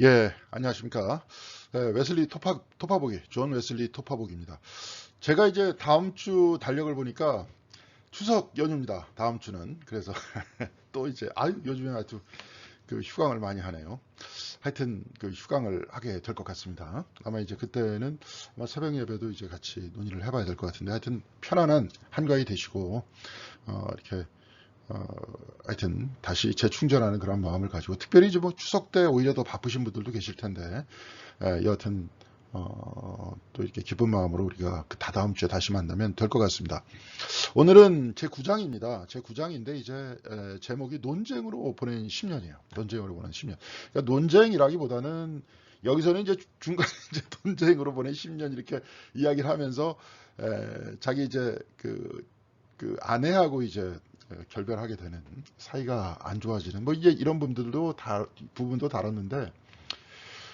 예, 안녕하십니까. 웨슬리 토파보기, 존 웨슬리 토파보기입니다. 제가 이제 다음 주 달력을 보니까 추석 연휴입니다. 다음 주는. 그래서 또 이제, 요즘에 아주 그 휴강을 많이 하네요. 하여튼 그 휴강을 하게 될 것 같습니다. 아마 이제 그때는 아마 새벽 예배도 이제 같이 논의를 해봐야 될 것 같은데 하여튼 편안한 한가위 되시고, 이렇게 어, 하여튼 다시 재충전하는 그런 마음을 가지고 특별히 이제 뭐 추석 때 오히려 더 바쁘신 분들도 계실 텐데 여하튼 또 이렇게 기쁜 마음으로 우리가 그 다다음 주에 다시 만나면 될 것 같습니다. 오늘은 제 9장입니다. 제 9장인데 이제 제목이 논쟁으로 보낸 10년이에요. 논쟁으로 보낸 10년. 그러니까 논쟁이라기보다는 여기서는 이제 중간에 이제 논쟁으로 보낸 10년 이렇게 이야기를 하면서 자기 이제 그 아내하고 이제 결별하게 되는 사이가 안 좋아지는 뭐 이제 이런 분들도 부분도 다뤘는데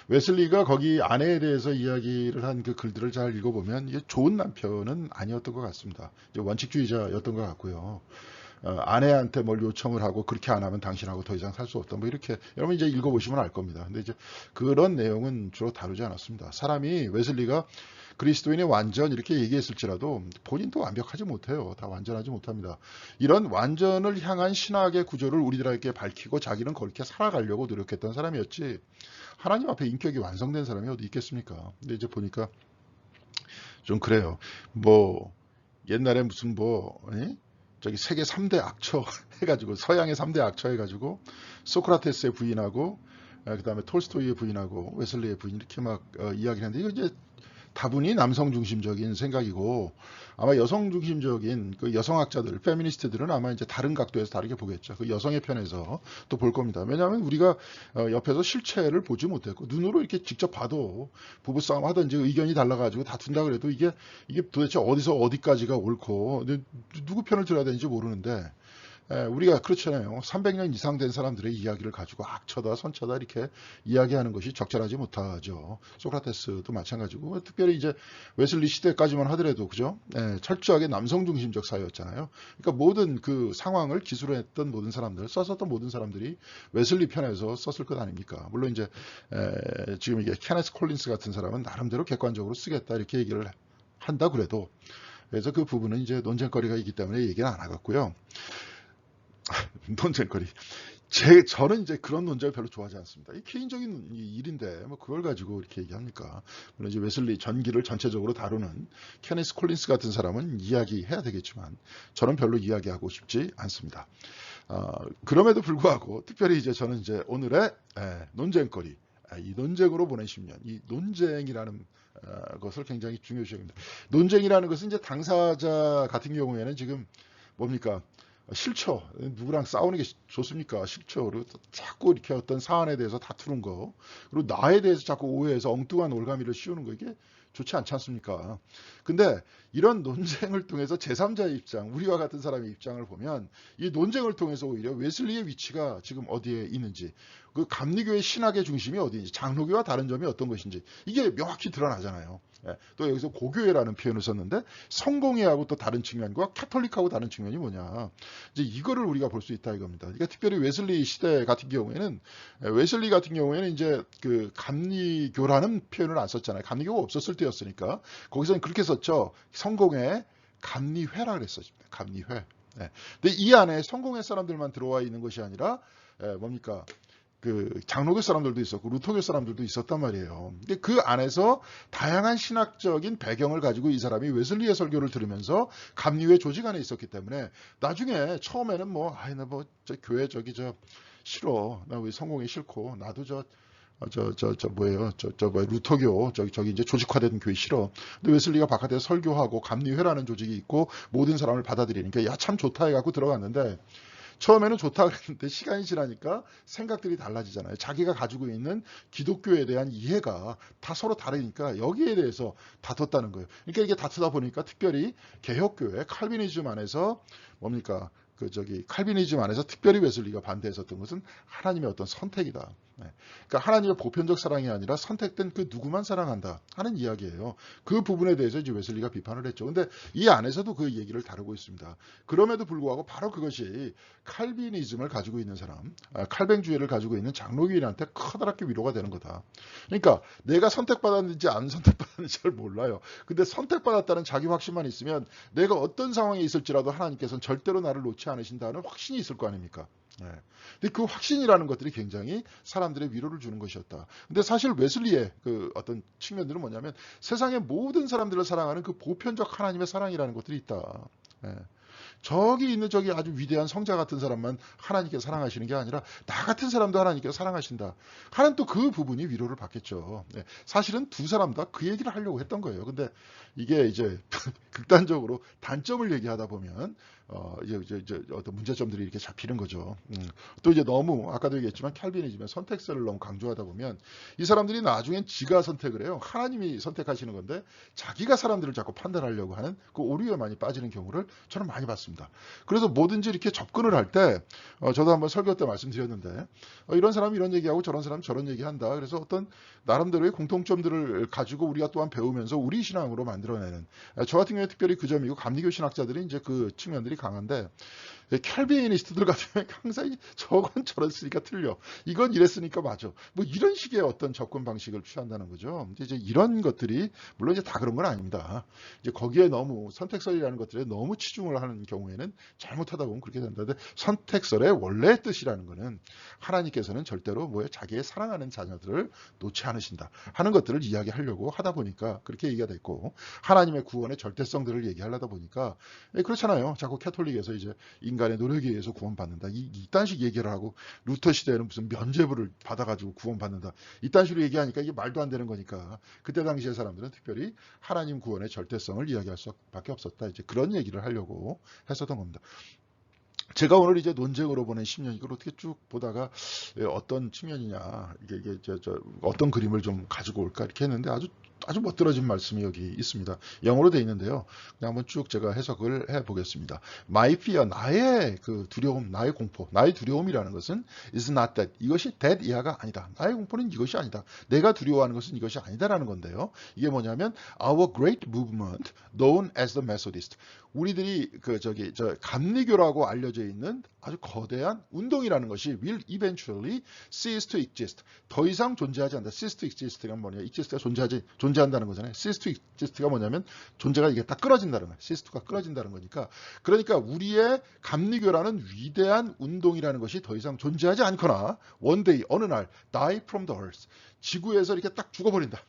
웨슬리가 거기 아내에 대해서 이야기를 한 그 글들을 잘 읽어보면 이게 좋은 남편은 아니었던 것 같습니다. 이제 원칙주의자였던 것 같고요. 아내한테 뭘 요청을 하고 그렇게 안 하면 당신하고 더 이상 살 수 없다. 뭐 이렇게 여러분 이제 읽어보시면 알 겁니다. 근데 이제 그런 내용은 주로 다루지 않았습니다. 사람이 웨슬리가 그리스도인의 완전 이렇게 얘기했을지라도 본인도 완벽하지 못해요. 다 완전하지 못합니다. 이런 완전을 향한 신학의 구조를 우리들에게 밝히고 자기는 그렇게 살아가려고 노력했던 사람이었지 하나님 앞에 인격이 완성된 사람이 어디 있겠습니까? 근데 이제 보니까 좀 그래요. 뭐 옛날에 무슨 저기 세계 3대 악처 해가지고 서양의 3대 악처 해가지고 소크라테스의 부인하고 그다음에 톨스토이의 부인하고 웨슬리의 부인 이렇게 막 이야기를 했는데 이거 이제 다분히 남성 중심적인 생각이고 아마 여성 중심적인 그 여성학자들, 페미니스트들은 아마 이제 다른 각도에서 다르게 보겠죠. 그 여성의 편에서 또 볼 겁니다. 왜냐하면 우리가 옆에서 실체를 보지 못했고 눈으로 이렇게 직접 봐도 부부싸움 하든지 의견이 달라가지고 다툰다 그래도 이게 도대체 어디서 어디까지가 옳고 누구 편을 들어야 되는지 모르는데 우리가 그렇잖아요. 300년 이상 된 사람들의 이야기를 가지고 악처다 선처다 이렇게 이야기하는 것이 적절하지 못하죠. 소크라테스도 마찬가지고 특별히 이제 웨슬리 시대까지만 하더라도 그죠? 철저하게 남성 중심적 사회였잖아요. 그러니까 모든 그 상황을 기술로 했던 모든 사람들, 썼었던 모든 사람들이 웨슬리 편에서 썼을 것 아닙니까? 물론 이제 지금 이게 케네스 콜린스 같은 사람은 나름대로 객관적으로 쓰겠다 이렇게 얘기를 한다 그래도 그래서 그 부분은 이제 논쟁거리가 있기 때문에 얘기는 안 하겠고요. 논쟁거리. 저는 이제 그런 논쟁을 별로 좋아하지 않습니다. 이 개인적인 일인데, 뭐 그걸 가지고 이렇게 얘기합니까? 물론 이제 웨슬리 전기를 전체적으로 다루는 케니스 콜린스 같은 사람은 이야기해야 되겠지만, 저는 별로 이야기하고 싶지 않습니다. 그럼에도 불구하고, 특별히 이제 저는 이제 오늘의 논쟁거리, 이 논쟁으로 보낸 10년, 이 논쟁이라는 것을 굉장히 중요시 여깁니다. 논쟁이라는 것은 이제 당사자 같은 경우에는 지금 뭡니까? 싫죠. 누구랑 싸우는 게 좋습니까? 싫죠. 그리고 자꾸 이렇게 어떤 사안에 대해서 다투는 거, 그리고 나에 대해서 자꾸 오해해서 엉뚱한 올가미를 씌우는 거, 이게 좋지 않지 않습니까? 근데 이런 논쟁을 통해서 제3자의 입장, 우리와 같은 사람의 입장을 보면 이 논쟁을 통해서 오히려 웨슬리의 위치가 지금 어디에 있는지, 그 감리교의 신학의 중심이 어디인지, 장로교와 다른 점이 어떤 것인지 이게 명확히 드러나잖아요. 또 여기서 고교회라는 표현을 썼는데 성공회하고 또 다른 측면과 캐톨릭하고 다른 측면이 뭐냐. 이제 이거를 우리가 볼 수 있다 이겁니다. 그러니까 특별히 웨슬리 시대 같은 경우에는 웨슬리 같은 경우에는 이제 그 감리교라는 표현을 안 썼잖아요. 감리교가 없었을 때였으니까 거기서는 그렇게 썼죠. 성공회 감리회라 그랬었습니다. 감리회. 근데 이 안에 성공회 사람들만 들어와 있는 것이 아니라 뭡니까? 그 장로교 사람들도 있었고 루터교 사람들도 있었단 말이에요. 근데 그 안에서 다양한 신학적인 배경을 가지고 이 사람이 웨슬리의 설교를 들으면서 감리회 조직 안에 있었기 때문에 나중에 처음에는 나저 교회 저 싫어. 나 우리 성공이 싫고 나도 루터교 저기 이제 조직화된 교회 싫어. 근데 웨슬리가 바깥에서 설교하고 감리회라는 조직이 있고 모든 사람을 받아들이니까 야 참 좋다 해갖고 들어갔는데 처음에는 좋다 그랬는데 시간이 지나니까 생각들이 달라지잖아요. 자기가 가지고 있는 기독교에 대한 이해가 다 서로 다르니까 여기에 대해서 다퉜다는 거예요. 그러니까 이게 다투다 보니까 특별히 개혁교회 칼비니즘 안에서 뭡니까? 칼비니즘 안에서 특별히 웨슬리가 반대했었던 것은 하나님의 어떤 선택이다. 그러니까 하나님의 보편적 사랑이 아니라 선택된 그 누구만 사랑한다 하는 이야기예요. 그 부분에 대해서 이제 웨슬리가 비판을 했죠. 근데 이 안에서도 그 얘기를 다루고 있습니다. 그럼에도 불구하고 바로 그것이 칼빈이즘을 가지고 있는 사람, 칼뱅주의를 가지고 있는 장로교인한테 커다랗게 위로가 되는 거다. 그러니까 내가 선택받았는지 안 선택받았는지 잘 몰라요. 근데 선택받았다는 자기 확신만 있으면 내가 어떤 상황에 있을지라도 하나님께서는 절대로 나를 놓지 않으신다는 확신이 있을 거 아닙니까? 근데 그 확신이라는 것들이 굉장히 사람들의 위로를 주는 것이었다. 근데 사실 웨슬리의 그 어떤 측면들은 뭐냐면 세상의 모든 사람들을 사랑하는 그 보편적 하나님의 사랑이라는 것들이 있다. 저기 있는 저기 아주 위대한 성자 같은 사람만 하나님께서 사랑하시는 게 아니라 나 같은 사람도 하나님께서 사랑하신다 하는 또 그 부분이 위로를 받겠죠. 사실은 두 사람 다 그 얘기를 하려고 했던 거예요. 근데 이게 이제 극단적으로 단점을 얘기하다 보면 이제 어떤 문제점들이 이렇게 잡히는 거죠. 또 이제 너무 아까도 얘기했지만 칼빈이즘의 선택설을 너무 강조하다 보면 이 사람들이 나중엔 지가 선택을 해요. 하나님이 선택하시는 건데 자기가 사람들을 자꾸 판단하려고 하는 그 오류에 많이 빠지는 경우를 저는 많이 봤습니다. 그래서 뭐든지 이렇게 접근을 할 때 저도 한번 설교 때 말씀드렸는데 이런 사람이 이런 얘기하고 저런 사람이 저런 얘기한다. 그래서 어떤 나름대로의 공통점들을 가지고 우리가 또한 배우면서 우리 신앙으로 만들어내는 저 같은 경우에 특별히 그 점이고 감리교 신학자들이 이제 그 측면들이 강한데 캘비니스트들 같으면 항상 저건 저랬으니까 틀려. 이건 이랬으니까 맞아. 뭐 이런 식의 어떤 접근 방식을 취한다는 거죠. 이제 이런 것들이 물론 이제 다 그런 건 아닙니다. 이제 거기에 너무 선택설이라는 것들에 너무 치중을 하는 경우에는 잘못하다 보면 그렇게 된다. 근데 선택설의 원래의 뜻이라는 거는 하나님께서는 절대로 뭐에 자기의 사랑하는 자녀들을 놓지 않으신다 하는 것들을 이야기하려고 하다 보니까 그렇게 얘기가 됐고 하나님의 구원의 절대성들을 얘기하려다 보니까 그렇잖아요. 자꾸 캐톨릭에서 이제 인간의 노력에 의해서 구원받는다. 이딴 식 얘기를 하고 루터 시대에는 무슨 면죄부를 받아가지고 구원받는다. 이딴 식으로 얘기하니까 이게 말도 안 되는 거니까 그때 당시의 사람들은 특별히 하나님 구원의 절대성을 이야기할 수밖에 없었다. 이제 그런 얘기를 하려고 했었던 겁니다. 제가 오늘 이제 논쟁으로 보낸 10년 이걸 어떻게 쭉 보다가 어떤 측면이냐 이게 어떤 그림을 좀 가지고 올까 이렇게 했는데 아주 멋들어진 말씀이 여기 있습니다. 영어로 되어 있는데요. 그냥 한번 쭉 제가 해석을 해보겠습니다. My fear, 나의 그 두려움, 나의 공포, 나의 두려움이라는 것은 is not that. 이것이 that 이하가 아니다. 나의 공포는 이것이 아니다. 내가 두려워하는 것은 이것이 아니다라는 건데요. 이게 뭐냐면 our great movement known as the Methodist. 우리들이 저 감리교라고 알려져 있는 아주 거대한 운동이라는 것이 will eventually cease to exist. 더 이상 존재하지 않는다. cease to exist가 뭐냐? exist가 존재한다는 거잖아요. cease to exist가 뭐냐면 존재가 이게 딱 끊어진다는 거예요. cease to가 끊어진다는 거니까. 그러니까 우리의 감리교라는 위대한 운동이라는 것이 더 이상 존재하지 않거나 one day 어느 날 die from the earth. 지구에서 이렇게 딱 죽어버린다.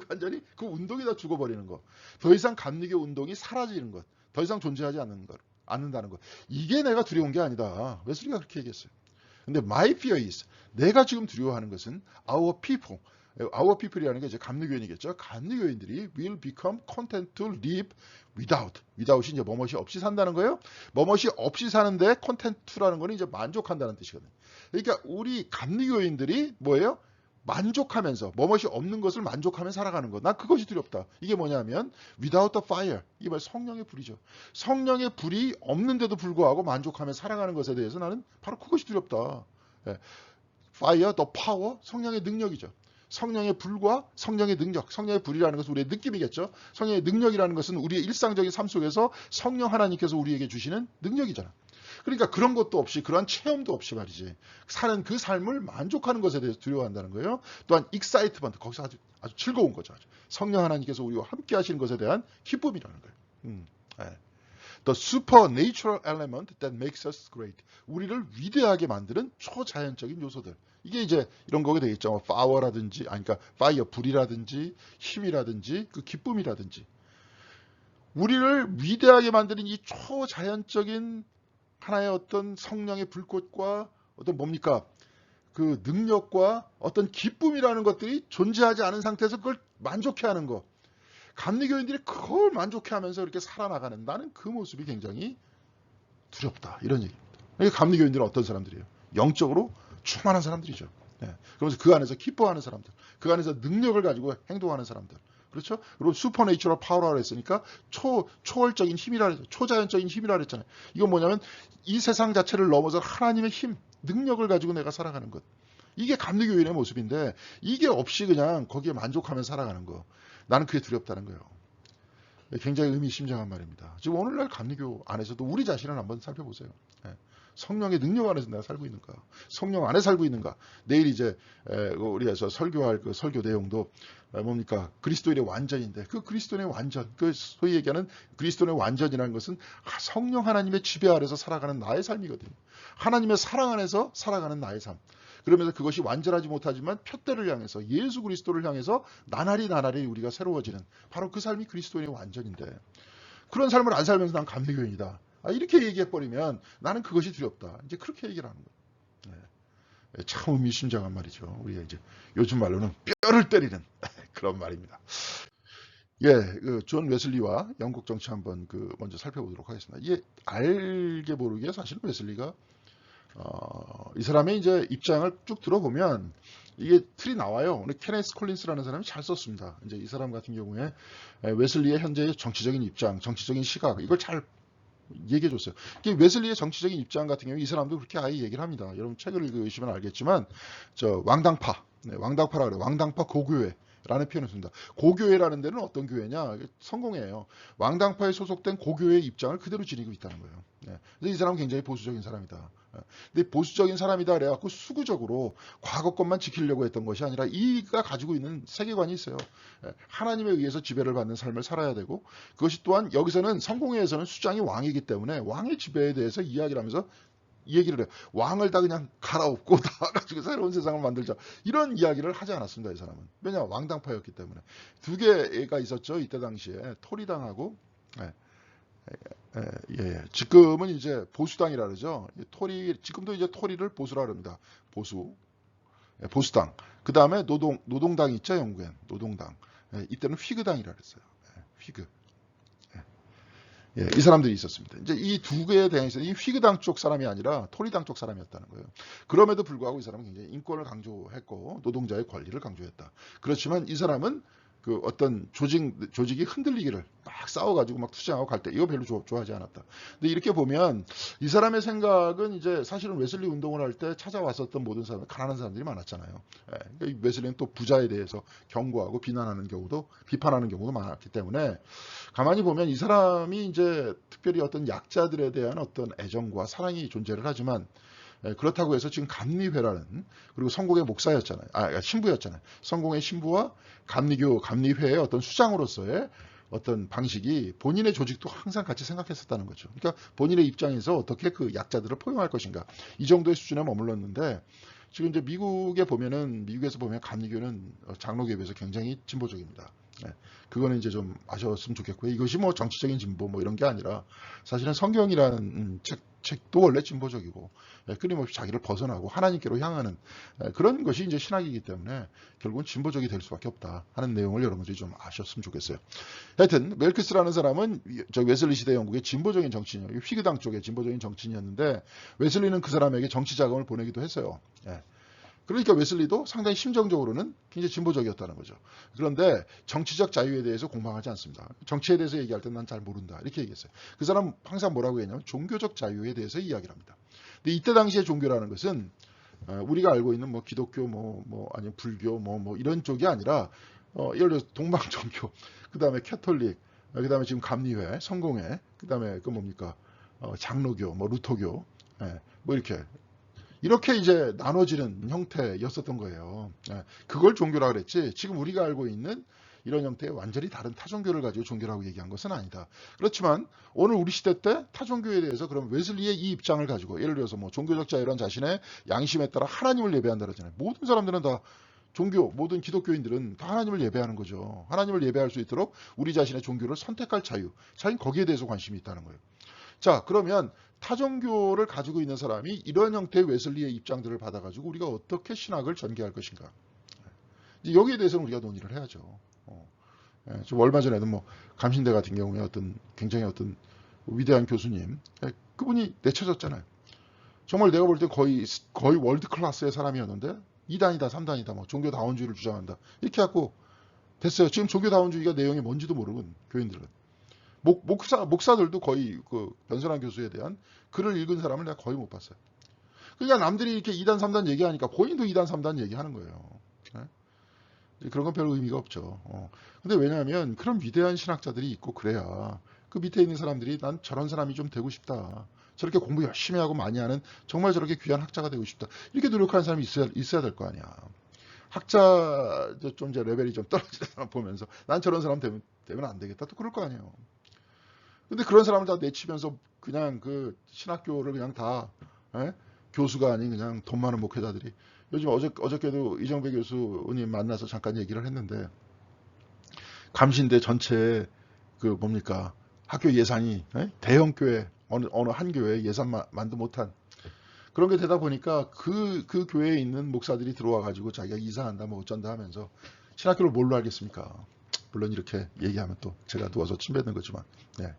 완전히 그 운동이 다 죽어버리는 거. 더 이상 감리교 운동이 사라지는 것. 더 이상 존재하지 않는다는 것. 이게 내가 두려운 게 아니다. 웨슬리가 그렇게 얘기했어요. 근데 my fear is 내가 지금 두려워하는 것은 our people. our people이라는 게 이제 감리교인이겠죠. 감리교인들이 will become content to live without. without이 이제 뭐뭇이 없이 산다는 거예요. 뭐뭇이 없이 사는데 content라는 거는 이제 만족한다는 뜻이거든요. 그러니까 우리 감리교인들이 뭐예요? 만족하면서 뭐뭇이 없는 것을 만족하며 살아가는 것. 난 그것이 두렵다. 이게 뭐냐면 without the fire. 이게 바로 성령의 불이죠. 성령의 불이 없는데도 불구하고 만족하며 살아가는 것에 대해서 나는 바로 그것이 두렵다. fire, the power, 성령의 능력이죠. 성령의 불과 성령의 능력, 성령의 불이라는 것은 우리의 느낌이겠죠. 성령의 능력이라는 것은 우리의 일상적인 삶 속에서 성령 하나님께서 우리에게 주시는 능력이잖아. 그러니까 그런 것도 없이 그러한 체험도 없이 말이지 사는 그 삶을 만족하는 것에 대해서 두려워한다는 거예요. 또한 excitement, 거기서 아주 즐거운 거죠. 성령 하나님께서 우리와 함께 하시는 것에 대한 기쁨이라는 거예요. The supernatural element that makes us great. 우리를 위대하게 만드는 초자연적인 요소들. 이게 이제 이런 거게 되겠죠. power라든지, 그러니까 fire, 불이라든지, 힘이라든지, 그 기쁨이라든지. 우리를 위대하게 만드는 이 초자연적인 하나의 어떤 성령의 불꽃과 어떤 뭡니까? 그 능력과 어떤 기쁨이라는 것들이 존재하지 않은 상태에서 그걸 만족해 하는 거. 감리교인들이 그걸 만족해 하면서 이렇게 살아나가는 나는 그 모습이 굉장히 두렵다. 이런 얘기입니다. 그러니까 감리교인들은 어떤 사람들이에요? 영적으로 충만한 사람들이죠. 그러면서 그 안에서 기뻐하는 사람들. 그 안에서 능력을 가지고 행동하는 사람들. 그렇죠? 그리고 슈퍼네이처럴 파워라고 했으니까 초월적인 힘이라 그랬죠. 초자연적인 힘이라 그랬잖아요. 이건 뭐냐면 이 세상 자체를 넘어서 하나님의 힘, 능력을 가지고 내가 살아가는 것. 이게 감리교인의 모습인데 이게 없이 그냥 거기에 만족하면서 살아가는 거. 나는 그게 두렵다는 거예요. 굉장히 의미심장한 말입니다. 지금 오늘날 감리교 안에서도 우리 자신을 한번 살펴보세요. 예. 성령의 능력 안에서 내가 살고 있는가? 성령 안에 살고 있는가? 내일 이제 우리에서 설교할 그 설교 내용도 뭡니까? 그리스도인의 완전인데 그 그리스도인의 완전, 그 소위 얘기하는 그리스도인의 완전이라는 것은 성령 하나님의 지배 아래서 살아가는 나의 삶이거든요. 하나님의 사랑 안에서 살아가는 나의 삶. 그러면서 그것이 완전하지 못하지만 표대를 향해서 예수 그리스도를 향해서 나날이 우리가 새로워지는 바로 그 삶이 그리스도인의 완전인데 그런 삶을 안 살면서 난 감리교인이다. 이렇게 얘기해버리면 나는 그것이 두렵다. 이제 그렇게 얘기를 하는 거예요. 네. 참 의미심장한 말이죠. 우리가 이제 요즘 말로는 뼈를 때리는 그런 말입니다. 예, 존 웨슬리와 영국 정치 한번 먼저 살펴보도록 하겠습니다. 이게 알게 모르게 사실 웨슬리가 이 사람의 이제 입장을 쭉 들어보면 이게 틀이 나와요. 오늘 케네스 콜린스라는 사람이 잘 썼습니다. 이제 이 사람 같은 경우에 웨슬리의 현재의 정치적인 입장, 정치적인 시각 이걸 잘 얘기해 줬어요. 웨슬리의 정치적인 입장 같은 경우에 이 사람도 그렇게 아예 얘기를 합니다. 여러분 책을 읽으시면 알겠지만 저 왕당파, 왕당파라 그래요. 왕당파 고교회. 라는 표현을 씁니다. 고교회라는 데는 어떤 교회냐? 성공회예요. 왕당파에 소속된 고교회의 입장을 그대로 지니고 있다는 거예요. 네. 그래서 이 사람은 굉장히 보수적인 사람이다. 근데 보수적인 사람이다 그래갖고 수구적으로 과거 것만 지키려고 했던 것이 아니라 이가 가지고 있는 세계관이 있어요. 하나님에 의해서 지배를 받는 삶을 살아야 되고 그것이 또한 여기서는 성공회에서는 수장이 왕이기 때문에 왕의 지배에 대해서 이야기를 하면서 얘기를 해요. 왕을 다 그냥 갈아엎고 다 가지고 새로운 세상을 만들자. 이런 이야기를 하지 않았습니다. 이 사람은. 왜냐 왕당파였기 때문에. 두 개가 있었죠. 이때 당시에 토리당하고 지금은 이제 보수당이라 그러죠. 지금도 이제 토리를 보수라 그럽니다. 보수당. 그 다음에 노동당이 있죠. 영국엔 노동당. 이때는 휘그당이라 그랬어요. 휘그. 이 사람들이 있었습니다. 이제 이 두 개에 대해서 이 휘그당 쪽 사람이 아니라 토리당 쪽 사람이었다는 거예요. 그럼에도 불구하고 이 사람은 굉장히 인권을 강조했고 노동자의 권리를 강조했다. 그렇지만 이 사람은 그 어떤 조직이 흔들리기를 막 싸워가지고 막 투쟁하고 갈 때 이거 별로 좋아하지 않았다. 근데 이렇게 보면 이 사람의 생각은 이제 사실은 웨슬리 운동을 할 때 찾아왔었던 모든 사람, 가난한 사람들이 많았잖아요. 그러니까 웨슬리는 또 부자에 대해서 경고하고 비판하는 경우도 많았기 때문에 가만히 보면 이 사람이 이제 특별히 어떤 약자들에 대한 어떤 애정과 사랑이 존재를 하지만 그렇다고 해서 지금 감리회라는 그리고 성공의 목사였잖아요. 신부였잖아요. 성공의 신부와 감리회의 어떤 수장으로서의 어떤 방식이 본인의 조직도 항상 같이 생각했었다는 거죠. 그러니까 본인의 입장에서 어떻게 그 약자들을 포용할 것인가 이 정도의 수준에 머물렀는데 지금 이제 미국에서 보면 감리교는 장로교에 비해서 굉장히 진보적입니다. 그거는 이제 좀 아셨으면 좋겠고요. 이것이 뭐 정치적인 진보 뭐 이런 게 아니라 사실은 성경이라는 책도 원래 진보적이고 끊임없이 자기를 벗어나고 하나님께로 향하는 그런 것이 이제 신학이기 때문에 결국은 진보적이 될 수밖에 없다 하는 내용을 여러분들이 좀 아셨으면 좋겠어요. 하여튼 멜크스라는 사람은 저 웨슬리 시대 영국의 진보적인 정치인이에요. 휘그당 쪽의 진보적인 정치인이었는데 웨슬리는 그 사람에게 정치 자금을 보내기도 했어요. 그러니까 웨슬리도 상당히 심정적으로는 굉장히 진보적이었다는 거죠. 그런데 정치적 자유에 대해서 공방하지 않습니다. 정치에 대해서 얘기할 때 난 잘 모른다 이렇게 얘기했어요. 그 사람 항상 뭐라고 했냐면 종교적 자유에 대해서 이야기를 합니다. 근데 이때 당시의 종교라는 것은 우리가 알고 있는 뭐 기독교 아니면 불교 뭐 이런 쪽이 아니라 예를 들어서 동방종교, 그 다음에 캐톨릭, 그 다음에 지금 감리회, 성공회, 그 다음에 그 뭡니까 장로교, 뭐 루터교, 뭐 이렇게 이제 나눠지는 형태였었던 거예요. 그걸 종교라 그랬지 지금 우리가 알고 있는 이런 형태의 완전히 다른 타종교를 가지고 종교라고 얘기한 것은 아니다. 그렇지만 오늘 우리 시대 때 타종교에 대해서 그럼 웨슬리의 이 입장을 가지고 예를 들어서 뭐 종교적 자유란 자신의 양심에 따라 하나님을 예배한다 그러잖아요. 모든 사람들은 다 모든 기독교인들은 다 하나님을 예배하는 거죠. 하나님을 예배할 수 있도록 우리 자신의 종교를 선택할 자유는 거기에 대해서 관심이 있다는 거예요. 자, 그러면 타종교를 가지고 있는 사람이 이런 형태의 웨슬리의 입장들을 받아가지고 우리가 어떻게 신학을 전개할 것인가. 여기에 대해서는 우리가 논의를 해야죠. 좀 얼마 전에도 뭐 감신대 같은 경우에 굉장히 위대한 교수님, 그분이 내쳐졌잖아요. 정말 내가 볼 때 거의 월드 클래스의 사람이었는데 2단이다, 3단이다, 뭐 종교다원주의를 주장한다. 이렇게 하고 됐어요. 지금 종교다원주의가 내용이 뭔지도 모르고 교인들은. 목사들도 거의 그 변선한 교수에 대한 글을 읽은 사람을 내가 거의 못 봤어요. 그러니까 남들이 이렇게 2단, 3단 얘기하니까 본인도 2단, 3단 얘기하는 거예요. 예? 그런 건 별 의미가 없죠. 근데 왜냐하면 그런 위대한 신학자들이 있고 그래야 그 밑에 있는 사람들이 난 저런 사람이 좀 되고 싶다. 저렇게 공부 열심히 하고 많이 하는 정말 저렇게 귀한 학자가 되고 싶다. 이렇게 노력하는 사람이 있어야 될 거 아니야. 학자 좀 이제 레벨이 좀 떨어지는 사람 보면서 난 저런 사람 되면 안 되겠다. 또 그럴 거 아니에요. 근데 그런 사람을 다 내치면서 그냥 그 신학교를 그냥 다 예? 교수가 아닌 그냥 돈 많은 목회자들이 요즘 어저께도 이정배 교수님 만나서 잠깐 얘기를 했는데 감신대 전체 그 뭡니까 학교 예산이 예? 대형 교회 어느 한 교회 예산만도 못한 그런 게 되다 보니까 그 교회에 있는 목사들이 들어와 가지고 자기가 이사한다 뭐 어쩐다 하면서 신학교를 뭘로 알겠습니까? 물론 이렇게 얘기하면 또 제가 누워서 침 뱉는 거지만 네.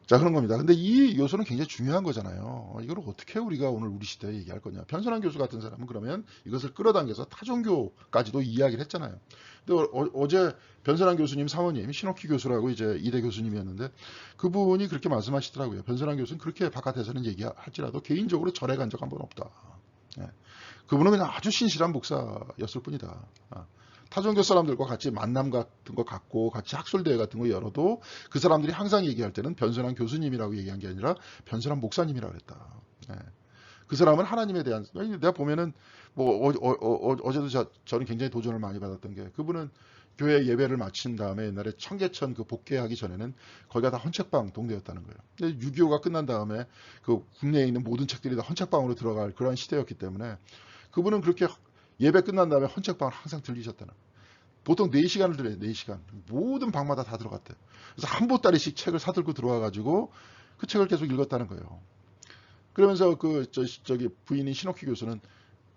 자 그런 겁니다. 근데 이 요소는 굉장히 중요한 거잖아요. 이걸 어떻게 우리가 오늘 우리 시대에 얘기할 거냐. 변선한 교수 같은 사람은 그러면 이것을 끌어당겨서 타종교까지도 이야기를 했잖아요. 근데 어제 변선한 교수님 사모님 신옥희 교수라고 이제 이대 교수님이었는데 그분이 그렇게 말씀하시더라고요. 변선한 교수는 그렇게 바깥에서는 얘기할지라도 개인적으로 절에 간 적 한 번 없다. 예. 그분은 그냥 아주 신실한 목사였을 뿐이다. 타종교 사람들과 같이 만남 같은 거 갖고 같이 학술대회 같은 거 열어도 그 사람들이 항상 얘기할 때는 변선한 교수님이라고 얘기한 게 아니라 변선한 목사님이라고 그랬다. 예. 그 사람은 하나님에 대한 내가 보면은 뭐 어제도 저는 굉장히 도전을 많이 받았던 게 그분은 교회 예배를 마친 다음에 옛날에 청계천 그 복귀하기 전에는 거기가 다 헌책방 동네였다는 거예요. 근데 6.25가 끝난 다음에 그 국내에 있는 모든 책들이 다 헌책방으로 들어갈 그러한 시대였기 때문에 그분은 그렇게 예배 끝난 다음에 헌책방을 항상 들리셨다는 거예요. 보통 4시간을 들어요. 4시간. 모든 방마다 다 들어갔대요. 그래서 한 보따리씩 책을 사들고 들어와 가지고 그 책을 계속 읽었다는 거예요. 그러면서 저기 부인인 신옥희 교수는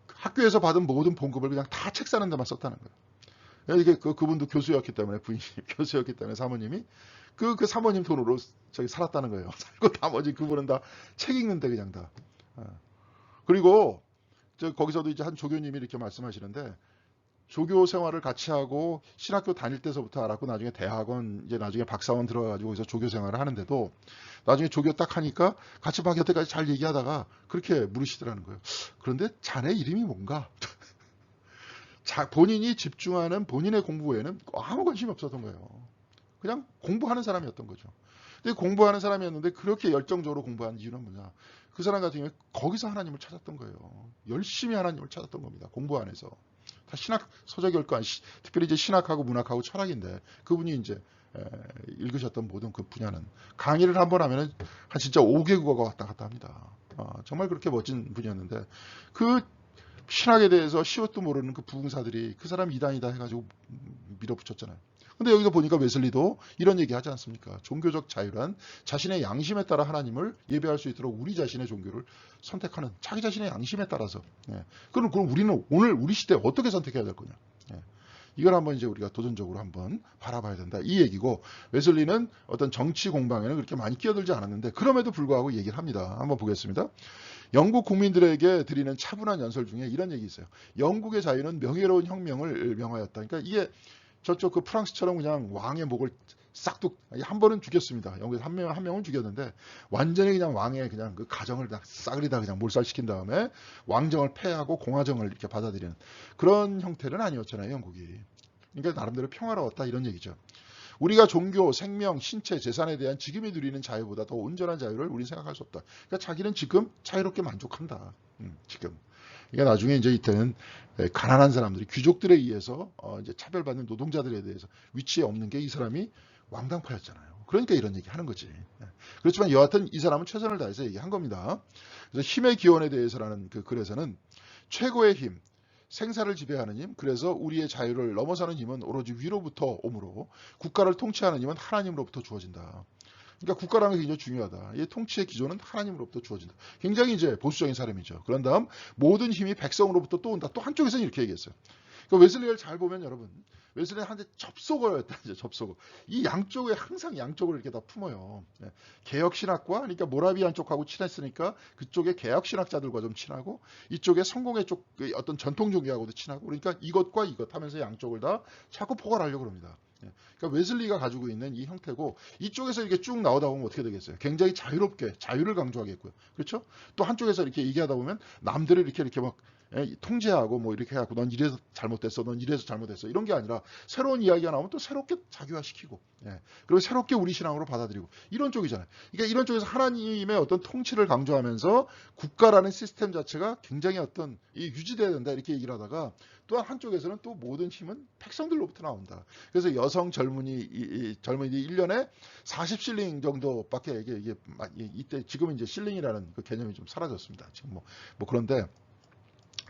학교에서 받은 모든 봉급을 그냥 다 책 사는 데만 썼다는 거예요. 이게 그분도 교수였기 때문에 부인이 교수였기 때문에 사모님이 그 사모님 돈으로 저기 살았다는 거예요. 살고 나머지 그분은 다 책 읽는데 그냥 다. 그리고 거기서도 이제 한 조교님이 이렇게 말씀하시는데 조교 생활을 같이 하고 신학교 다닐 때서부터 알았고 나중에 대학원 이제 나중에 박사원 들어가지고 거기서 조교 생활을 하는데도 나중에 조교 딱 하니까 같이 막 여태까지 잘 얘기하다가 그렇게 물으시더라는 거예요. 그런데 자네 이름이 뭔가? 본인이 집중하는 본인의 공부에는 아무 관심이 없었던 거예요. 그냥 공부하는 사람이었던 거죠. 근데 공부하는 사람이었는데 그렇게 열정적으로 공부한 이유는 뭐냐? 그 사람 같은 경우에 거기서 하나님을 찾았던 거예요. 열심히 하나님을 찾았던 겁니다. 공부 안에서. 다 신학 서적일 거 아니, 특별히 이제 신학하고 문학하고 철학인데 그분이 이제 읽으셨던 모든 그 분야는 강의를 한번 하면은 한 진짜 5개국어가 왔다 갔다 합니다. 정말 그렇게 멋진 분이었는데 그 신학에 대해서 시옷도 모르는 그 부흥사들이 그 사람 이단이다 해가지고 밀어붙였잖아요. 근데 여기서 보니까 웨슬리도 이런 얘기 하지 않습니까? 종교적 자유란 자신의 양심에 따라 하나님을 예배할 수 있도록 우리 자신의 종교를 선택하는 자기 자신의 양심에 따라서. 예. 그럼 우리는 오늘 우리 시대에 어떻게 선택해야 될 거냐? 예. 이걸 한번 이제 우리가 도전적으로 한번 바라봐야 된다. 이 얘기고 웨슬리는 어떤 정치 공방에는 그렇게 많이 끼어들지 않았는데 그럼에도 불구하고 얘기를 합니다. 한번 보겠습니다. 영국 국민들에게 드리는 차분한 연설 중에 이런 얘기 있어요. 영국의 자유는 명예로운 혁명을 명하였다. 그러니까 이게 저쪽 그 프랑스처럼 그냥 왕의 목을 싹둑 한 번은 죽였습니다. 영국에서 한 명은 죽였는데 완전히 그냥 왕의 그냥 그 가정을 다 싸그리 다 그냥 몰살시킨 다음에 왕정을 폐하고 공화정을 이렇게 받아들이는 그런 형태는 아니었잖아요, 영국이. 그러니까 나름대로 평화로웠다 이런 얘기죠. 우리가 종교, 생명, 신체, 재산에 대한 지금이 누리는 자유보다 더 온전한 자유를 우리는 생각할 수 없다. 그러니까 자기는 지금 자유롭게 만족한다. 지금. 그러니까 나중에 이제 이때는 가난한 사람들이 귀족들에 의해서 이제 차별받는 노동자들에 대해서 위치에 없는 게 이 사람이 왕당파였잖아요. 그러니까 이런 얘기 하는 거지. 그렇지만 여하튼 이 사람은 최선을 다해서 얘기한 겁니다. 그래서 힘의 기원에 대해서라는 그 글에서는 최고의 힘, 생사를 지배하는 힘, 그래서 우리의 자유를 넘어서는 힘은 오로지 위로부터 오므로 국가를 통치하는 힘은 하나님으로부터 주어진다. 그러니까 국가라는 게 굉장히 중요하다. 이 통치의 기조는 하나님으로부터 주어진다. 굉장히 이제 보수적인 사람이죠. 그런 다음 모든 힘이 백성으로부터 또 온다. 또 한쪽에서는 이렇게 얘기했어요. 그러니까 웨슬리를 잘 보면 여러분 웨슬리는 한테 접속어였다. 이제 접속어. 이 양쪽에 항상 양쪽을 이렇게 다 품어요. 개혁 신학과 그러니까 모라비안 쪽하고 친했으니까 그쪽에 개혁 신학자들과 좀 친하고 이쪽에 성공의 쪽 어떤 전통 종교하고도 친하고 그러니까 이것과 이것 하면서 양쪽을 다 자꾸 포괄하려고 합니다. 그러니까 웨슬리가 가지고 있는 이 형태고 이쪽에서 이렇게 쭉 나오다 보면 어떻게 되겠어요? 굉장히 자유롭게 자유를 강조하겠고요. 그렇죠? 또 한쪽에서 이렇게 얘기하다 보면 남들을 이렇게 막 통제하고 뭐 이렇게 해갖고 넌 이래서 잘못됐어, 넌 이래서 잘못했어 이런 게 아니라 새로운 이야기가 나오면 또 새롭게 자기화시키고 그리고 새롭게 우리 신앙으로 받아들이고 이런 쪽이잖아요. 그러니까 이런 쪽에서 하나님의 어떤 통치를 강조하면서 국가라는 시스템 자체가 굉장히 어떤 유지돼야 된다 이렇게 얘기를 하다가 또한 한쪽에서는 또 모든 힘은 백성들로부터 나온다. 그래서 여성 젊은이들이 1년에 40실링 정도밖에 이게 이때 지금은 이제 실링이라는 그 개념이 좀 사라졌습니다. 지금 뭐 그런데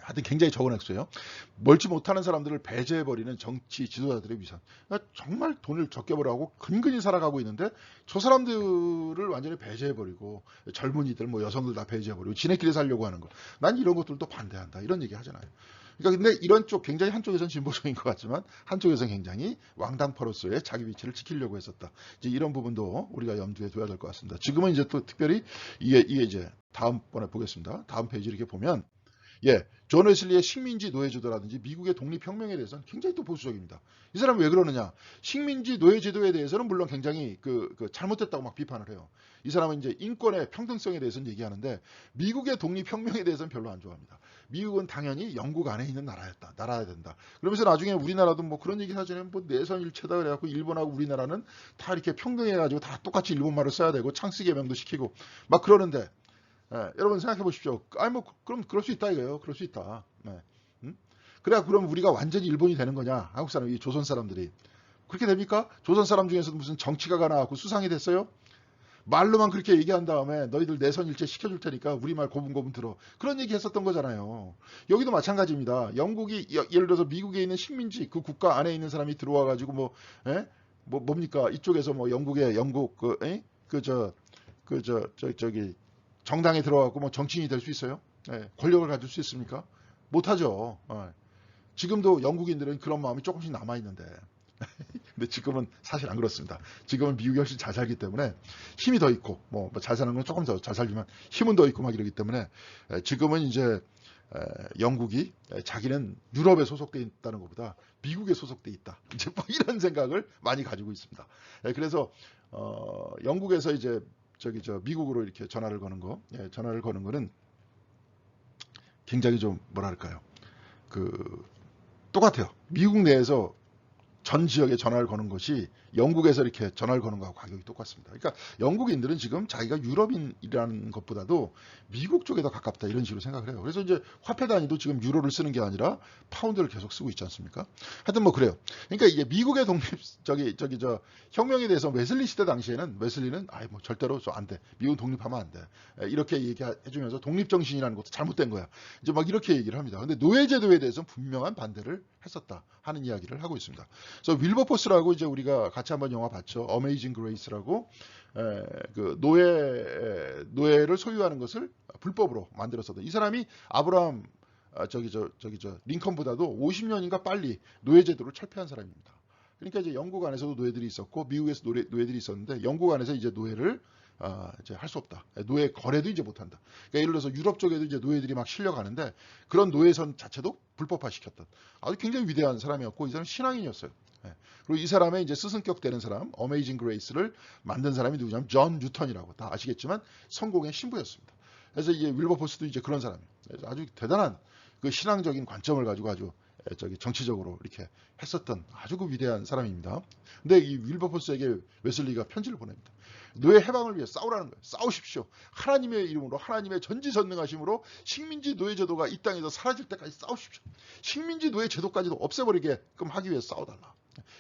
하여튼 굉장히 적은 액수예요. 멀지 못하는 사람들을 배제해버리는 정치 지도자들의 위선. 그러니까 정말 돈을 적게 벌어하고 근근히 살아가고 있는데 저 사람들을 완전히 배제해버리고 젊은이들 뭐 여성들 다 배제해버리고 지네끼리 살려고 하는 거. 난 이런 것들도 반대한다. 이런 얘기 하잖아요. 그러니까 근데 이런 쪽 굉장히 한쪽에서는 진보적인 것 같지만 한쪽에서는 굉장히 왕당파로서의 자기 위치를 지키려고 했었다. 이제 이런 부분도 우리가 염두에 둬야 될 것 같습니다. 지금은 이제 또 특별히 이게 이제 다음번에 보겠습니다. 다음 페이지 이렇게 보면 존 웨슬리의 식민지 노예제도라든지 미국의 독립혁명에 대해서는 굉장히 또 보수적입니다. 이 사람이 왜 그러느냐? 식민지 노예제도에 대해서는 물론 굉장히 잘못됐다고 막 비판을 해요. 이 사람은 이제 인권의 평등성에 대해서는 얘기하는데 미국의 독립혁명에 대해서는 별로 안 좋아합니다. 미국은 당연히 영국 안에 있는 나라였다. 나라야 된다. 그러면서 나중에 우리나라도 뭐 그런 얘기 하잖아요. 뭐 내선일체다 그래갖고 일본하고 우리나라는 다 이렇게 평등해가지고 다 똑같이 일본말을 써야 되고 창씨 개명도 시키고 막 그러는데 여러분 생각해 보십시오. 그럼 그럴 수 있다 이거예요. 그럴 수 있다. 그래야 그럼 우리가 완전히 일본이 되는 거냐? 한국 사람, 이 조선 사람들이 그렇게 됩니까? 조선 사람 중에서도 무슨 정치가가 나왔고 수상이 됐어요? 말로만 그렇게 얘기한 다음에 너희들 내선일체 시켜줄 테니까 우리말 고분고분 들어. 그런 얘기 했었던 거잖아요. 여기도 마찬가지입니다. 영국이 예를 들어서 미국에 있는 식민지 그 국가 안에 있는 사람이 들어와 가지고 뭡니까? 이쪽에서 뭐 영국 저기 정당에 들어가고 뭐 정치인이 될 수 있어요? 권력을 가질 수 있습니까? 못하죠. 지금도 영국인들은 그런 마음이 조금씩 남아있는데 근데 지금은 사실 안 그렇습니다. 지금은 미국이 훨씬 잘 살기 때문에 힘이 더 있고 뭐 잘 사는 건 조금 더 잘 살지만 힘은 더 있고 막 이러기 때문에 지금은 이제 영국이 자기는 유럽에 소속돼 있다는 것보다 미국에 소속돼 있다. 이제 뭐 이런 생각을 많이 가지고 있습니다. 그래서 영국에서 이제 미국으로 이렇게 전화를 거는 거는 굉장히 좀 뭐랄까요, 똑같아요. 미국 내에서 전 지역에 전화를 거는 것이 영국에서 이렇게 전화를 거는 거하고 가격이 똑같습니다. 그러니까 영국인들은 지금 자기가 유럽인이라는 것보다도 미국 쪽에 더 가깝다 이런 식으로 생각을 해요. 그래서 이제 화폐 단위도 지금 유로를 쓰는 게 아니라 파운드를 계속 쓰고 있지 않습니까? 하여튼 뭐 그래요. 그러니까 이게 미국의 독립 혁명에 대해서 웨슬리 시대 당시에는 웨슬리는 뭐 절대로 안 돼. 미국 독립하면 안 돼. 이렇게 얘기해주면서 독립 정신이라는 것도 잘못된 거야. 이제 막 이렇게 얘기를 합니다. 근데 노예제도에 대해서는 분명한 반대를 했었다 하는 이야기를 하고 있습니다. 그래서 윌버포스라고 이제 우리가 같이 한번 영화 봤죠. 어메이징 그레이스라고 그 노예를 소유하는 것을 불법으로 만들었었던 이 사람이 아브라함 링컨보다도 50년인가 빨리 노예제도를 철폐한 사람입니다. 그러니까 이제 영국 안에서도 노예들이 있었고 미국에서 노예들이 있었는데 영국 안에서 이제 노예를 이제 할 수 없다. 노예 거래도 이제 못한다. 그러니까 예를 들어서 유럽 쪽에도 이제 노예들이 막 실려가는데 그런 노예선 자체도 불법화시켰던 아주 굉장히 위대한 사람이었고 이 사람은 신앙인이었어요. 그리고 이 사람의 이제 스승격 되는 사람, 어메이징 그레이스를 만든 사람이 누구냐면 존 뉴턴이라고 다 아시겠지만 성공의 신부였습니다. 그래서 이제 윌버포스도 이제 그런 사람이에요. 그래서 아주 대단한 그 신앙적인 관점을 가지고 아주 정치적으로 이렇게 했었던 아주 그 위대한 사람입니다. 근데 이 윌버포스에게 웨슬리가 편지를 보냅니다. 노예 해방을 위해 싸우라는 거예요. 싸우십시오. 하나님의 이름으로 하나님의 전지전능하심으로 식민지 노예제도가 이 땅에서 사라질 때까지 싸우십시오. 식민지 노예제도까지도 없애버리게끔 하기 위해 싸워달라.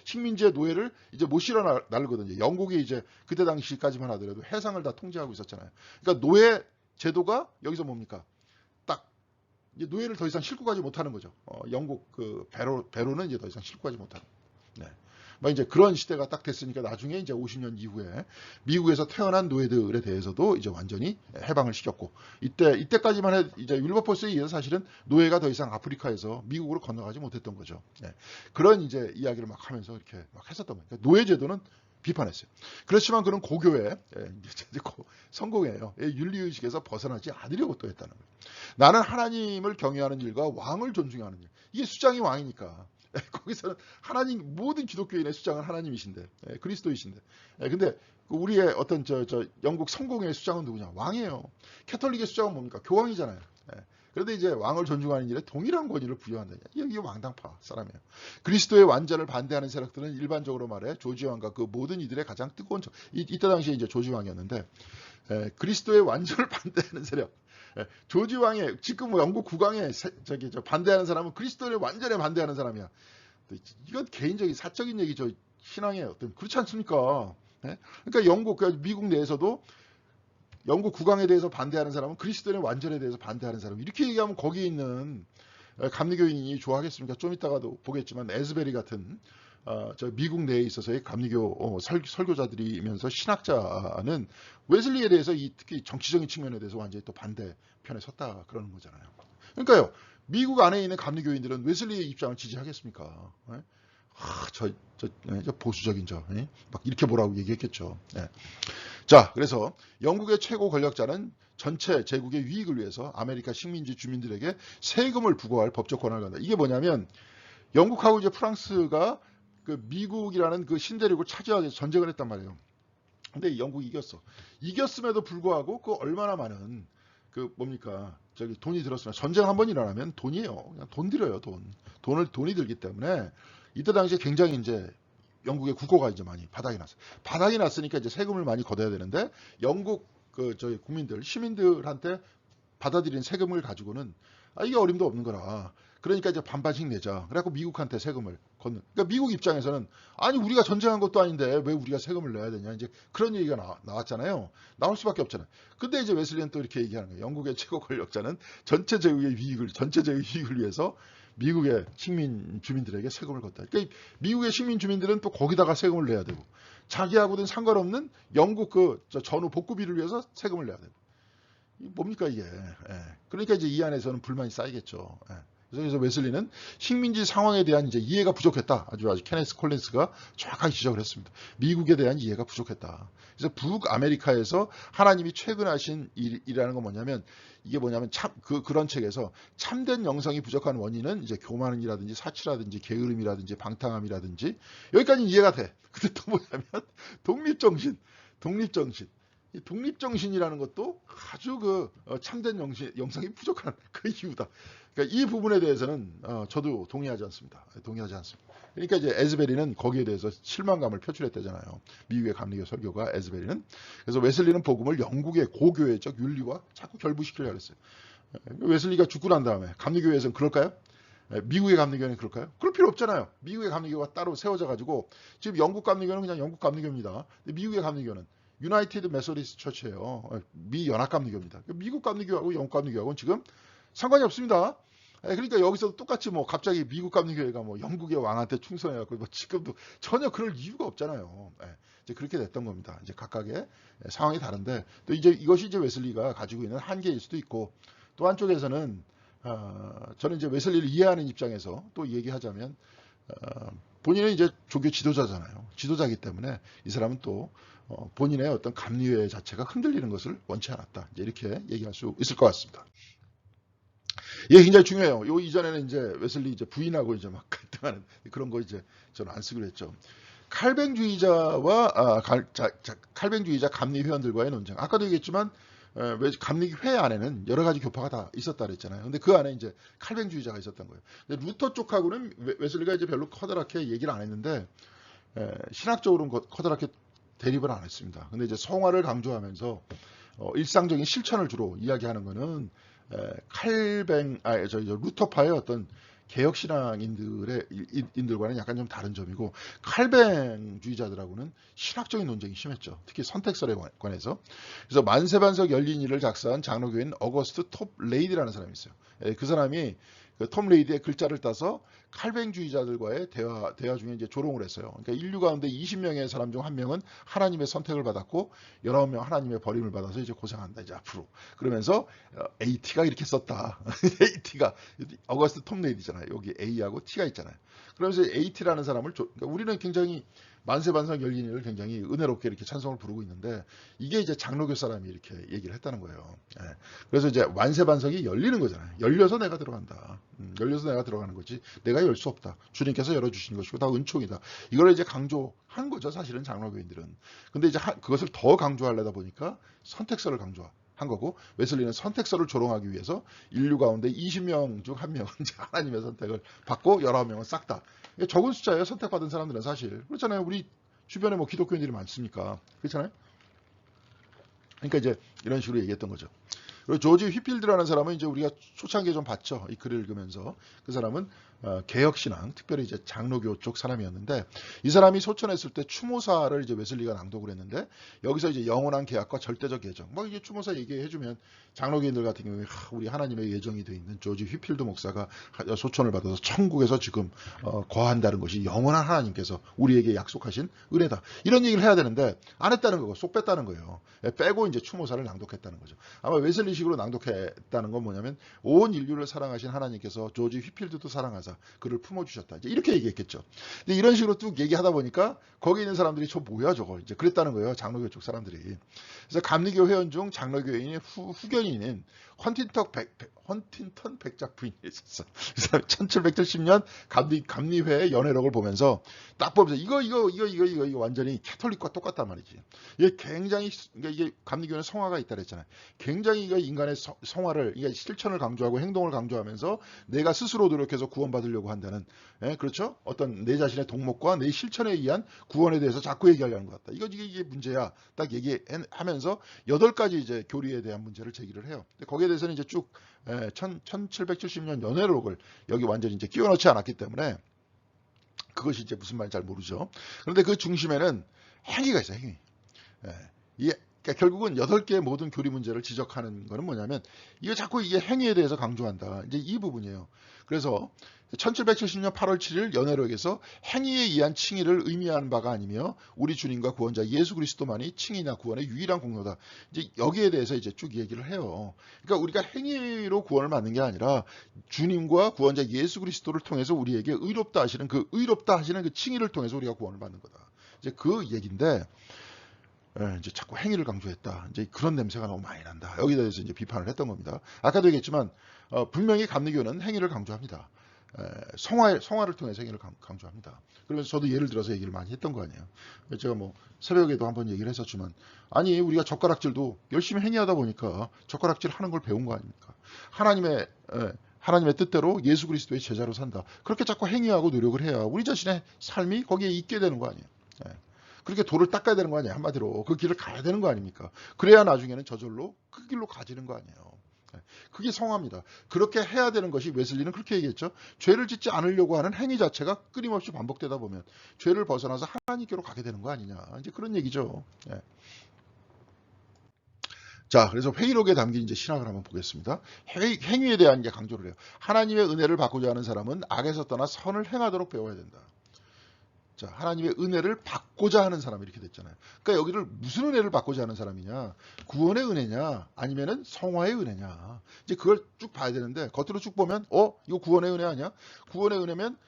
식민지의 노예를 이제 못 실어 날거든요. 영국이 이제 그때 당시까지만 하더라도 해상을 다 통제하고 있었잖아요. 그러니까 노예 제도가 여기서 뭡니까? 딱 이제 노예를 더 이상 싣고 가지 못하는 거죠. 영국 그 배로는 이제 더 이상 싣고 가지 못하는. 네. 막 이제 그런 시대가 딱 됐으니까 나중에 이제 50년 이후에 미국에서 태어난 노예들에 대해서도 이제 완전히 해방을 시켰고 이때까지만 해도 이제 윌버포스에 의해서 사실은 노예가 더 이상 아프리카에서 미국으로 건너가지 못했던 거죠. 네. 그런 이제 이야기를 막 하면서 이렇게 막 했었던 거예요. 그러니까 노예제도는 비판했어요. 그렇지만 그는 고교에 성공해요. 윤리의식에서 벗어나지 않으려고 또 했다는 거예요. 나는 하나님을 경외하는 일과 왕을 존중하는 일. 이게 수장이 왕이니까. 거기서는 하나님, 모든 기독교인의 수장은 하나님이신데, 그리스도이신데. 근데 우리의 어떤 영국 성공의 수장은 누구냐? 왕이에요. 캐톨릭의 수장은 뭡니까? 교황이잖아요. 그런데 이제 왕을 존중하는 일에 동일한 권위를 부여한다냐. 이게 왕당파 사람이에요. 그리스도의 완전을 반대하는 세력들은 일반적으로 말해 조지 왕과 그 모든 이들의 가장 뜨거운 이때 당시에 이제 조지 왕이었는데, 그리스도의 완전을 반대하는 세력. 조지 왕의 지금 뭐 영국 국왕의 반대하는 사람은 그리스도의 완전에 반대하는 사람이야. 이건 개인적인 사적인 얘기죠. 신앙의 어떤 그렇지 않습니까? 그러니까 영국, 미국 내에서도 영국 국왕에 대해서 반대하는 사람은 그리스도의 완전에 대해서 반대하는 사람. 이렇게 얘기하면 거기에 있는 감리교인이 좋아하겠습니까? 좀 이따가도 보겠지만 에즈베리 같은 저 미국 내에 있어서의 감리교 설교자들이면서 신학자는 웨슬리에 대해서 특히 정치적인 측면에 대해서 완전히 또 반대편에 섰다 그러는 거잖아요. 그러니까요, 미국 안에 있는 감리교인들은 웨슬리의 입장을 지지하겠습니까? 저 보수적인 막 이렇게 뭐라고 얘기했겠죠. 자, 그래서 영국의 최고 권력자는 전체 제국의 유익을 위해서 아메리카 식민지 주민들에게 세금을 부과할 법적 권한을 갖는다. 이게 뭐냐면 영국하고 이제 프랑스가 그 미국이라는 그 신대륙을 차지하기 위해서 전쟁을 했단 말이에요. 근데 영국이 이겼어. 이겼음에도 불구하고 그 얼마나 많은 그 뭡니까? 돈이 들었으나 전쟁 한 번 일어나면 돈이에요. 그냥 돈 들여요, 돈이 들기 때문에 이때 당시에 굉장히 이제 영국의 국고가 이제 많이 바닥이 났어요. 바닥이 났으니까 이제 세금을 많이 걷어야 되는데 영국 저희 국민들, 시민들한테 받아들인 세금을 가지고는 이게 어림도 없는 거라. 그러니까 이제 반반씩 내자. 그래갖고 미국한테 세금을 걷는. 그러니까 미국 입장에서는 아니 우리가 전쟁한 것도 아닌데 왜 우리가 세금을 내야 되냐. 이제 그런 얘기가 나왔잖아요. 나올 수밖에 없잖아요. 근데 이제 웨슬리는 또 이렇게 얘기하는 거예요. 영국의 최고 권력자는 전체 제국의 유익을 위해서 미국의 식민 주민들에게 세금을 걷다. 그러니까 미국의 식민 주민들은 또 거기다가 세금을 내야 되고 자기하고는 상관없는 영국 전후 복구비를 위해서 세금을 내야 되고. 뭡니까 이게. 그러니까 이제 이 안에서는 불만이 쌓이겠죠. 그래서 웨슬리는 식민지 상황에 대한 이제 이해가 부족했다. 아주 케네스 콜린스가 정확하게 지적을 했습니다. 미국에 대한 이해가 부족했다. 그래서 북아메리카에서 하나님이 최근 하신 일이라는 건 뭐냐면 이게 뭐냐면 그런 책에서 참된 영성이 부족한 원인은 이제 교만이라든지 사치라든지 게으름이라든지 방탕함이라든지 여기까지 이해가 돼. 근데 또 뭐냐면 독립정신. 이 독립정신이라는 것도 아주 참된 영성이 부족한 그 이유다. 그러니까 이 부분에 대해서는 저도 동의하지 않습니다. 그러니까 이제 에즈베리는 거기에 대해서 실망감을 표출했다잖아요. 미국의 감리교 설교가 에즈베리는. 그래서 웨슬리는 복음을 영국의 고교회적 윤리와 자꾸 결부시키려고 했어요. 웨슬리가 죽고 난 다음에 감리교회에서는 그럴까요? 미국의 감리교회는 그럴까요? 그럴 필요 없잖아요. 미국의 감리교가 따로 세워져 가지고 지금 영국 감리교는 그냥 영국 감리교입니다. 근데 미국의 감리교는 유나이티드 메소디스트 처치예요. 미 연합 감리교입니다. 미국 감리교하고 영국 감리교하고는 지금 상관이 없습니다. 그러니까 여기서도 똑같이 뭐 갑자기 미국 감리교회가 뭐 영국의 왕한테 충성해갖고 뭐 지금도 전혀 그럴 이유가 없잖아요. 이제 그렇게 됐던 겁니다. 이제 각각의 상황이 다른데 또 이제 이것이 이제 웨슬리가 가지고 있는 한계일 수도 있고 또 한쪽에서는 저는 이제 웨슬리를 이해하는 입장에서 또 얘기하자면 본인은 이제 종교 지도자잖아요. 지도자이기 때문에 이 사람은 또 본인의 어떤 감리회 자체가 흔들리는 것을 원치 않았다. 이제 이렇게 얘기할 수 있을 것 같습니다. 이게 굉장히 중요해요. 요 이전에는 이제 웨슬리 이제 부인하고 이제 막 갈등하는 그런 거 이제 저는 안 쓰기로 했죠. 칼뱅주의자와 칼뱅주의자 감리 회원들과의 논쟁. 아까도 얘기했지만 감리회 안에는 여러 가지 교파가 다 있었다 그랬잖아요. 근데 그 안에 이제 칼뱅주의자가 있었던 거예요. 근데 루터 쪽하고는 웨슬리가 이제 별로 커다랗게 얘기를 안 했는데 신학적으로는 커다랗게 대립을 안 했습니다. 근데 이제 성화를 강조하면서 일상적인 실천을 주로 이야기하는 거는 루터파의 어떤 개혁신앙인들과는 약간 좀 다른 점이고 칼뱅주의자들하고는 신학적인 논쟁이 심했죠. 특히 선택설에 관해서. 그래서 만세반석 열린 일을 작사한 장로교인 어거스트 톱 레이디라는 사람이 있어요. 그 사람이 톰 레이디의 글자를 따서 칼뱅주의자들과의 대화 중에 이제 조롱을 했어요. 그러니까 인류 가운데 20명의 사람 중 한 명은 하나님의 선택을 받았고 19명 하나님의 버림을 받아서 이제 고생한다 이제 앞으로. 그러면서 AT가 이렇게 썼다. AT가 어거스트 톰 레이디잖아요. 여기 A하고 T가 있잖아요. 그러면서 AT라는 사람을 그러니까 우리는 굉장히 만세반석 열린 일을 굉장히 은혜롭게 이렇게 찬송을 부르고 있는데 이게 이제 장로교 사람이 이렇게 얘기를 했다는 거예요. 그래서 이제 만세반석이 열리는 거잖아요. 열려서 내가 들어간다. 열려서 내가 들어가는 거지 내가 열 수 없다. 주님께서 열어주시는 것이고 다 은총이다. 이걸 이제 강조한 거죠. 사실은 장로교인들은. 근데 이제 그것을 더 강조하려다 보니까 선택설을 강조한 거고 웨슬리는 선택설을 조롱하기 위해서 인류 가운데 20명 중 1명은 하나님의 선택을 받고 19명은 싹 다. 적은 숫자예요. 선택받은 사람들은 사실. 그렇잖아요. 우리 주변에 뭐 기독교인들이 많습니까? 그렇잖아요. 그러니까 이제 이런 식으로 얘기했던 거죠. 그리고 조지 휘필드라는 사람은 이제 우리가 초창기에 좀 봤죠. 이 글을 읽으면서. 그 사람은 개혁신앙, 특별히 이제 장로교 쪽 사람이었는데 이 사람이 소천했을 때 추모사를 이제 웨슬리가 낭독을 했는데 여기서 이제 영원한 계약과 절대적 예정. 뭐 이게 추모사 얘기해주면 장로교인들 같은 경우에 우리 하나님의 예정이 돼 있는 조지 휘필드 목사가 소천을 받아서 천국에서 지금 거한다는 것이 영원한 하나님께서 우리에게 약속하신 은혜다. 이런 얘기를 해야 되는데 안 했다는 거고 쏙 뺐다는 거예요. 빼고 이제 추모사를 낭독했다는 거죠. 아마 웨슬리식으로 낭독했다는 건 뭐냐면 온 인류를 사랑하신 하나님께서 조지 휘필드도 사랑하사 그를 품어주셨다. 이제 이렇게 얘기했겠죠. 근데 이런 식으로 쭉 얘기하다 보니까 거기 있는 사람들이 저 뭐야 저거 이제 그랬다는 거예요. 장로교 쪽 사람들이. 그래서 감리교 회원 중 장로교인의 후견인인 헌틴턴 백작 부인이 있었어. 1770년 감리회의 연회록을 보면서 딱 보면서 이거 완전히 캐톨릭과 똑같단 말이지. 이게 굉장히 그러니까 이게 감리교는 성화가 있다 그랬잖아요. 굉장히 인간의 성화를 그러니까 실천을 강조하고 행동을 강조하면서 내가 스스로 노력해서 구원받으려고 한다는 그렇죠? 어떤 내 자신의 동목과 내 실천에 의한 구원에 대해서 자꾸 얘기하려는 것 같다. 이게 문제야. 딱 얘기하면서 8가지 이제 교리에 대한 문제를 제기를 해요. 거기에 대해서는 이제 쭉 1770년 연회록을 여기 완전히 이제 끼워 넣지 않았기 때문에 그것이 이제 무슨 말인지 잘 모르죠. 그런데 그 중심에는 행위가 있어요. 행위. 그러니까 결국은 8개의 모든 교리 문제를 지적하는 거는 뭐냐면 이게 자꾸 이게 행위에 대해서 강조한다. 이제 이 부분이에요. 그래서 1770년 8월 7일 연회록에서 행위에 의한 칭의를 의미하는 바가 아니며 우리 주님과 구원자 예수 그리스도만이 칭의나 구원의 유일한 공로다. 이제 여기에 대해서 이제 쭉 얘기를 해요. 그러니까 우리가 행위로 구원을 받는 게 아니라 주님과 구원자 예수 그리스도를 통해서 우리에게 의롭다 하시는 그 칭의를 통해서 우리가 구원을 받는 거다. 이제 그 얘기인데 이제 자꾸 행위를 강조했다. 이제 그런 냄새가 너무 많이 난다. 여기에 대해서 이제 비판을 했던 겁니다. 아까도 얘기했지만 분명히 감리교는 행위를 강조합니다. 성화를 통해서 행위를 강조합니다. 그러면서 저도 예를 들어서 얘기를 많이 했던 거 아니에요. 제가 뭐 새벽에도 한번 얘기를 했었지만 아니 우리가 젓가락질도 열심히 행위하다 보니까 젓가락질 하는 걸 배운 거 아닙니까? 하나님의 뜻대로 예수 그리스도의 제자로 산다. 그렇게 자꾸 행위하고 노력을 해야 우리 자신의 삶이 거기에 있게 되는 거 아니에요. 그렇게 돌을 닦아야 되는 거 아니에요. 한마디로 그 길을 가야 되는 거 아닙니까? 그래야 나중에는 저절로 그 길로 가지는 거 아니에요. 그게 성화입니다. 그렇게 해야 되는 것이 웨슬리는 그렇게 얘기했죠. 죄를 짓지 않으려고 하는 행위 자체가 끊임없이 반복되다 보면 죄를 벗어나서 하나님께로 가게 되는 거 아니냐. 이제 그런 얘기죠. 자, 그래서 회의록에 담긴 이제 신학을 한번 보겠습니다. 행위에 대한 이제 강조를 해요. 하나님의 은혜를 받고자 하는 사람은 악에서 떠나 선을 행하도록 배워야 된다. 자, 하나님의 은혜를 받고자 하는 사람 이렇게 됐잖아요. 그러니까 여기를 무슨 은혜를 받고자 하는 사람이냐? 구원의 은혜냐? 아니면은 성화의 은혜냐? 이제 그걸 쭉 봐야 되는데 겉으로 쭉 보면 이거 구원의 은혜 아니야? 구원의 은혜면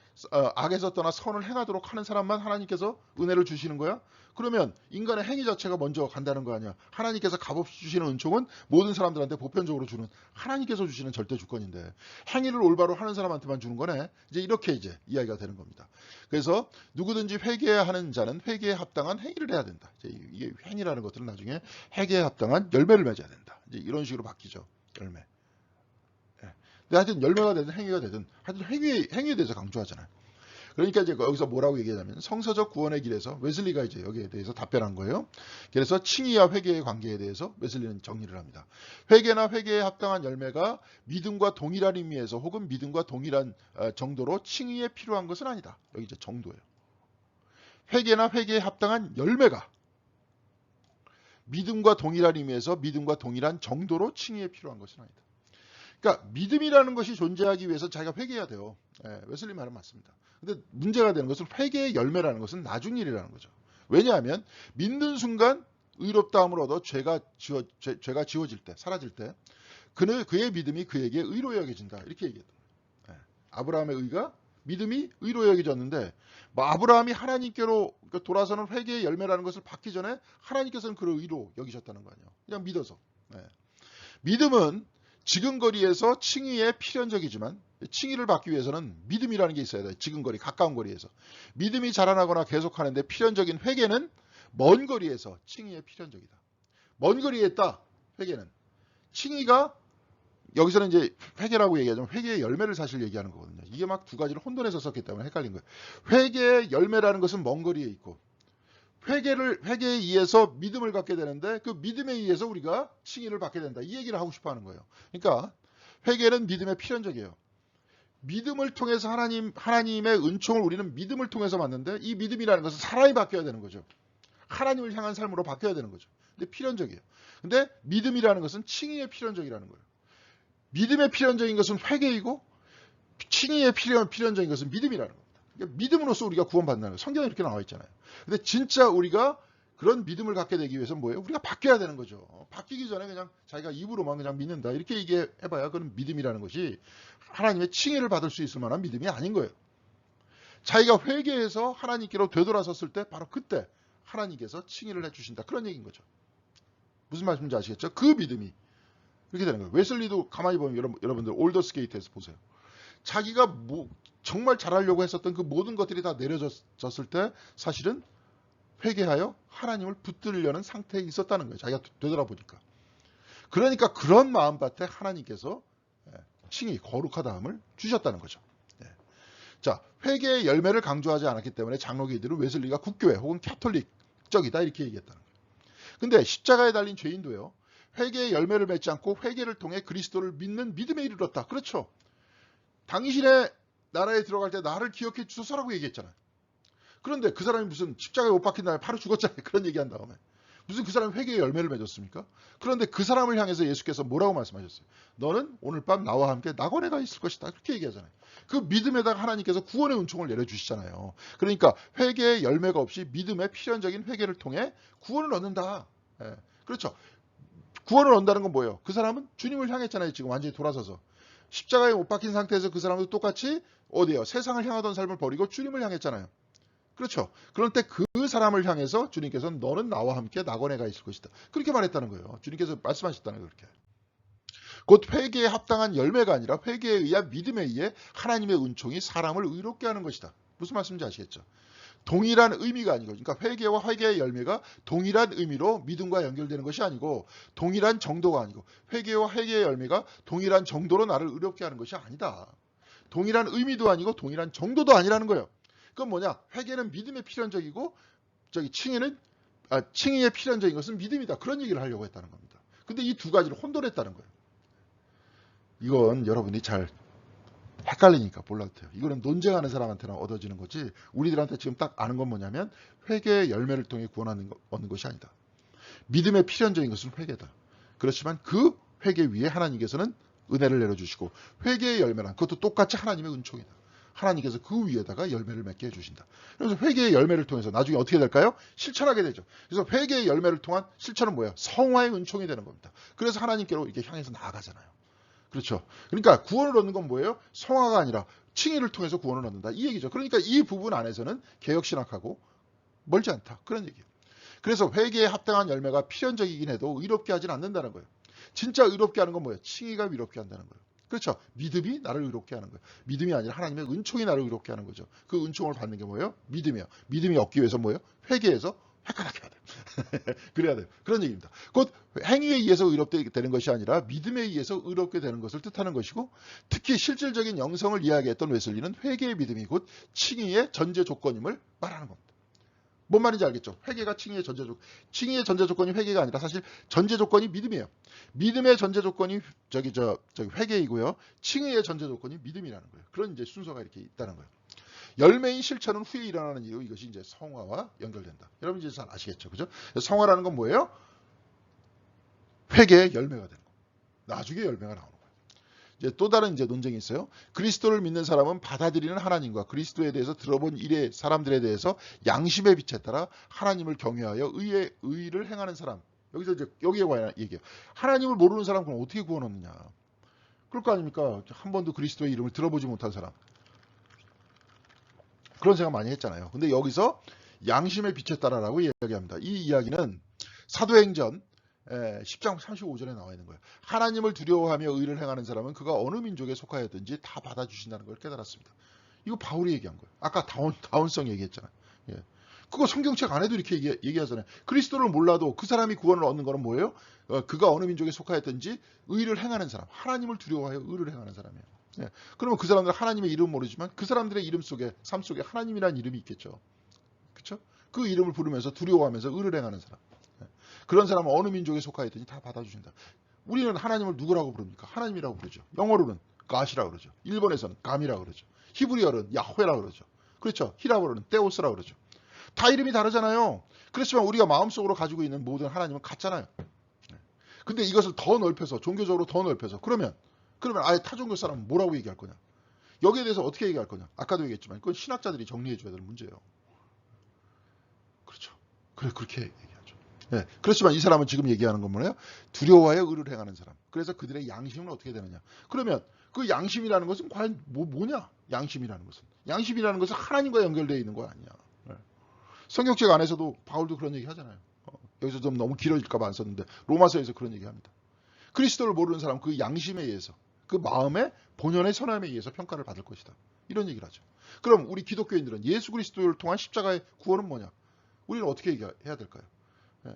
악에서 떠나 선을 행하도록 하는 사람만 하나님께서 은혜를 주시는 거야? 그러면 인간의 행위 자체가 먼저 간다는 거 아니야? 하나님께서 값없이 주시는 은총은 모든 사람들한테 보편적으로 주는 하나님께서 주시는 절대 주권인데 행위를 올바로 하는 사람한테만 주는 거네. 이제 이렇게 이제 이야기가 되는 겁니다. 그래서 누구든지 회개해야 하는 자는 회개에 합당한 행위를 해야 된다. 이게 행위라는 것들은 나중에 회개에 합당한 열매를 맺어야 된다. 이제 이런 식으로 바뀌죠. 열매. 근데 하여튼 열매가 되든 행위가 되든 하여튼 행위에 대해서 강조하잖아요. 그러니까 이제 여기서 뭐라고 얘기하냐면 성서적 구원의 길에서 웨슬리가 이제 여기에 대해서 답변한 거예요. 그래서 칭의와 회개의 관계에 대해서 웨슬리는 정리를 합니다. 회개나 회개에 합당한 열매가 믿음과 동일한 의미에서 혹은 믿음과 동일한 정도로 칭의에 필요한 것은 아니다. 여기 이제 정도예요. 회개나 회개에 합당한 열매가 믿음과 동일한 의미에서 믿음과 동일한 정도로 칭의에 필요한 것은 아니다. 그러니까 믿음이라는 것이 존재하기 위해서 자기가 회개해야 돼요. 웨슬리 말은 맞습니다. 근데 문제가 되는 것은 회개의 열매라는 것은 나중 일이라는 거죠. 왜냐하면 믿는 순간 의롭다함을 얻어 죄가 지워질 때, 사라질 때 그의 믿음이 그에게 의로 여겨진다. 이렇게 얘기했던 거예요. 아브라함의 의가 믿음이 의로 여겨졌는데 아브라함이 하나님께로 돌아서는 회개의 열매라는 것을 받기 전에 하나님께서는 그를 의로 여기셨다는 거 아니에요. 그냥 믿어서. 믿음은 지근거리에서 칭의에 필연적이지만 칭의를 받기 위해서는 믿음이라는 게 있어야 돼. 지근거리, 가까운 거리에서. 믿음이 자라나거나 계속하는데 필연적인 회개는 먼 거리에서 칭의에 필연적이다. 먼 거리에 있다. 회개는. 칭의가 여기서는 이제 회개라고 얘기하자면 회개의 열매를 사실 얘기하는 거거든요. 이게 막 두 가지를 혼돈해서 썼기 때문에 헷갈린 거예요. 회개의 열매라는 것은 먼 거리에 있고 회개에 의해서 믿음을 갖게 되는데 그 믿음에 의해서 우리가 칭의를 받게 된다. 이 얘기를 하고 싶어 하는 거예요. 그러니까 회개는 믿음에 필연적이에요. 믿음을 통해서 하나님의 은총을 우리는 믿음을 통해서 받는데 이 믿음이라는 것은 사람이 바뀌어야 되는 거죠. 하나님을 향한 삶으로 바뀌어야 되는 거죠. 근데 필연적이에요. 근데 믿음이라는 것은 칭의에 필연적이라는 거예요. 믿음에 필연적인 것은 회개이고 칭의에 필연적인 것은 믿음이라는 겁니다. 그러니까 믿음으로써 우리가 구원받는다는 거예요. 성경에 이렇게 나와 있잖아요. 근데 진짜 우리가 그런 믿음을 갖게 되기 위해서는 뭐예요? 우리가 바뀌어야 되는 거죠. 바뀌기 전에 그냥 자기가 입으로만 그냥 믿는다. 이렇게 얘기해봐야 그건 믿음이라는 것이 하나님의 칭의를 받을 수 있을 만한 믿음이 아닌 거예요. 자기가 회개해서 하나님께로 되돌아섰을 때 바로 그때 하나님께서 칭의를 해주신다. 그런 얘기인 거죠. 무슨 말씀인지 아시겠죠? 그 믿음이 그렇게 되는 거예요. 웨슬리도 가만히 보면 여러분들 올더스 게이트에서 보세요. 자기가 정말 잘하려고 했었던 그 모든 것들이 다 내려졌을 때 사실은 회개하여 하나님을 붙들려는 상태에 있었다는 거예요. 자기가 되돌아보니까. 그러니까 그런 마음밭에 하나님께서 칭의, 거룩하다함을 주셨다는 거죠. 자, 회개의 열매를 강조하지 않았기 때문에 장로교인들은 웨슬리가 국교회 혹은 캐톨릭적이다 이렇게 얘기했다는 거예요. 근데 십자가에 달린 죄인도요. 회개의 열매를 맺지 않고 회개를 통해 그리스도를 믿는 믿음에 이르렀다. 그렇죠. 당신의 나라에 들어갈 때 나를 기억해 주소서라고 얘기했잖아요. 그런데 그 사람이 무슨 십자가에 못 박힌 다음에 바로 죽었잖아요. 그런 얘기한 다음에. 무슨 그 사람이 회개의 열매를 맺었습니까? 그런데 그 사람을 향해서 예수께서 뭐라고 말씀하셨어요? 너는 오늘 밤 나와 함께 낙원에 가 있을 것이다. 그렇게 얘기하잖아요. 그 믿음에다가 하나님께서 구원의 은총을 내려주시잖아요. 그러니까 회개의 열매가 없이 믿음의 필연적인 회개를 통해 구원을 얻는다. 그렇죠. 구원을 얻는다는 건 뭐예요? 그 사람은 주님을 향했잖아요. 지금 완전히 돌아서서. 십자가에 못 박힌 상태에서 그 사람도 똑같이 어디에요? 세상을 향하던 삶을 버리고 주님을 향했잖아요. 그렇죠. 그럴 때 그 사람을 향해서 주님께서는 너는 나와 함께 낙원에 가 있을 것이다. 그렇게 말했다는 거예요. 주님께서 말씀하셨다는 거예요. 그렇게. 곧 회개에 합당한 열매가 아니라 회개에 의한 믿음에 의해 하나님의 은총이 사람을 의롭게 하는 것이다. 무슨 말씀인지 아시겠죠? 동일한 의미가 아니고, 그러니까 회개와 회개의 열매가 동일한 의미로 믿음과 연결되는 것이 아니고, 동일한 정도가 아니고, 회개와 회개의 열매가 동일한 정도로 나를 의롭게 하는 것이 아니다. 동일한 의미도 아니고 동일한 정도도 아니라는 거예요. 그건 뭐냐? 회개는 믿음에 필연적이고 칭의에 필연적인 것은 믿음이다. 그런 얘기를 하려고 했다는 겁니다. 근데 이 두 가지를 혼돈했다는 거예요. 이건 여러분이 잘 헷갈리니까 몰라도돼요. 이거는 논쟁하는 사람한테는 얻어지는 거지 우리들한테 지금 딱 아는 건 뭐냐면 회개의 열매를 통해 구원하는 얻는 것이 아니다. 믿음에 필연적인 것은 회개다. 그렇지만 그 회개 위에 하나님께서는 은혜를 내려주시고 회개의 열매란 그것도 똑같이 하나님의 은총이다. 하나님께서 그 위에다가 열매를 맺게 해주신다. 그래서 회개의 열매를 통해서 나중에 어떻게 될까요? 실천하게 되죠. 그래서 회개의 열매를 통한 실천은 뭐예요? 성화의 은총이 되는 겁니다. 그래서 하나님께로 이렇게 향해서 나아가잖아요. 그렇죠. 그러니까 구원을 얻는 건 뭐예요? 성화가 아니라 칭의를 통해서 구원을 얻는다. 이 얘기죠. 그러니까 이 부분 안에서는 개혁신학하고 멀지 않다. 그런 얘기예요. 그래서 회개에 합당한 열매가 필연적이긴 해도 의롭게 하진 않는다는 거예요. 진짜 의롭게 하는 건 뭐예요? 칭의가 의롭게 한다는 거예요. 그렇죠. 믿음이 나를 의롭게 하는 거예요. 믿음이 아니라 하나님의 은총이 나를 의롭게 하는 거죠. 그 은총을 받는 게 뭐예요? 믿음이에요. 믿음이 얻기 위해서 뭐예요? 회개해서 획관하게 해야 돼요. 그래야 돼요. 그런 얘기입니다. 곧 행위에 의해서 의롭게 되는 것이 아니라 믿음에 의해서 의롭게 되는 것을 뜻하는 것이고 특히 실질적인 영성을 이야기했던 웨슬리는 회개의 믿음이 곧 칭의의 전제 조건임을 말하는 겁니다. 뭔 말인지 알겠죠? 회개가 칭의의 전제 조건. 칭의의 전제 조건이 회개가 아니라 사실 전제 조건이 믿음이에요. 믿음의 전제 조건이 회개이고요. 칭의의 전제 조건이 믿음이라는 거예요. 그런 이제 순서가 이렇게 있다는 거예요. 열매인 실천은 후에 일어나는 일이고 이것이 이제 성화와 연결된다. 여러분 이제 잘 아시겠죠? 그죠? 성화라는 건 뭐예요? 회개의 열매가 되는 거. 나중에 열매가 나오는 거예요. 이제 또 다른 이제 논쟁이 있어요. 그리스도를 믿는 사람은 받아들이는 하나님과 그리스도에 대해서 들어본 일의 사람들에 대해서 양심의 빛에 따라 하나님을 경외하여 의를 행하는 사람. 여기서 이제 여기에 관한 얘기예요. 하나님을 모르는 사람 그럼 어떻게 구원 얻느냐? 그럴 거 아닙니까? 한 번도 그리스도의 이름을 들어보지 못한 사람. 그런 생각 많이 했잖아요. 근데 여기서 양심의 빛에 따라라고 이야기합니다. 이 이야기는 사도행전 10장 35절에 나와 있는 거예요. 하나님을 두려워하며 의를 행하는 사람은 그가 어느 민족에 속하였든지 다 받아주신다는 걸 깨달았습니다. 이거 바울이 얘기한 거예요. 아까 다원성 얘기했잖아요. 예. 그거 성경책 안에도 이렇게 얘기하잖아요. 그리스도를 몰라도 그 사람이 구원을 얻는 거는 뭐예요? 그가 어느 민족에 속하였든지 의를 행하는 사람, 하나님을 두려워하여 의를 행하는 사람이에요. 예. 그러면 그 사람들 하나님의 이름은 모르지만 그 사람들의 이름 속에, 삶 속에 하나님이라는 이름이 있겠죠. 그렇죠? 그 이름을 부르면서 두려워하면서 의를 행하는 사람. 예. 그런 사람은 어느 민족에 속하였든지 다 받아주신다. 우리는 하나님을 누구라고 부릅니까? 하나님이라고 부르죠. 영어로는 가시라고 그러죠. 일본에서는 감이라고 그러죠. 히브리어는 야훼라고 그러죠. 그렇죠. 히라보로는 테오스라고 그러죠. 다 이름이 다르잖아요. 그렇지만 우리가 마음속으로 가지고 있는 모든 하나님은 같잖아요. 근데 이것을 더 넓혀서, 종교적으로 더 넓혀서, 그러면 아예 타종교 사람은 뭐라고 얘기할 거냐? 여기에 대해서 어떻게 얘기할 거냐? 아까도 얘기했지만 그건 신학자들이 정리해 줘야 될 문제예요. 그렇죠. 그렇게 얘기하죠. 네. 그렇지만 이 사람은 지금 얘기하는 건 뭐예요? 두려워하여 의를 행하는 사람. 그래서 그들의 양심은 어떻게 되느냐? 그러면 그 양심이라는 것은 과연 뭐냐? 양심이라는 것은 하나님과 연결되어 있는 거 아니냐? 네. 성경책 안에서도 바울도 그런 얘기 하잖아요. 여기서 좀 너무 길어질까 봐 안 썼는데 로마서에서 그런 얘기 합니다. 그리스도를 모르는 사람은 그 양심에 의해서, 그 마음의 본연의 선함에 의해서 평가를 받을 것이다. 이런 얘기를 하죠. 그럼 우리 기독교인들은 예수 그리스도를 통한 십자가의 구원은 뭐냐? 우리는 어떻게 해야 될까요? 네.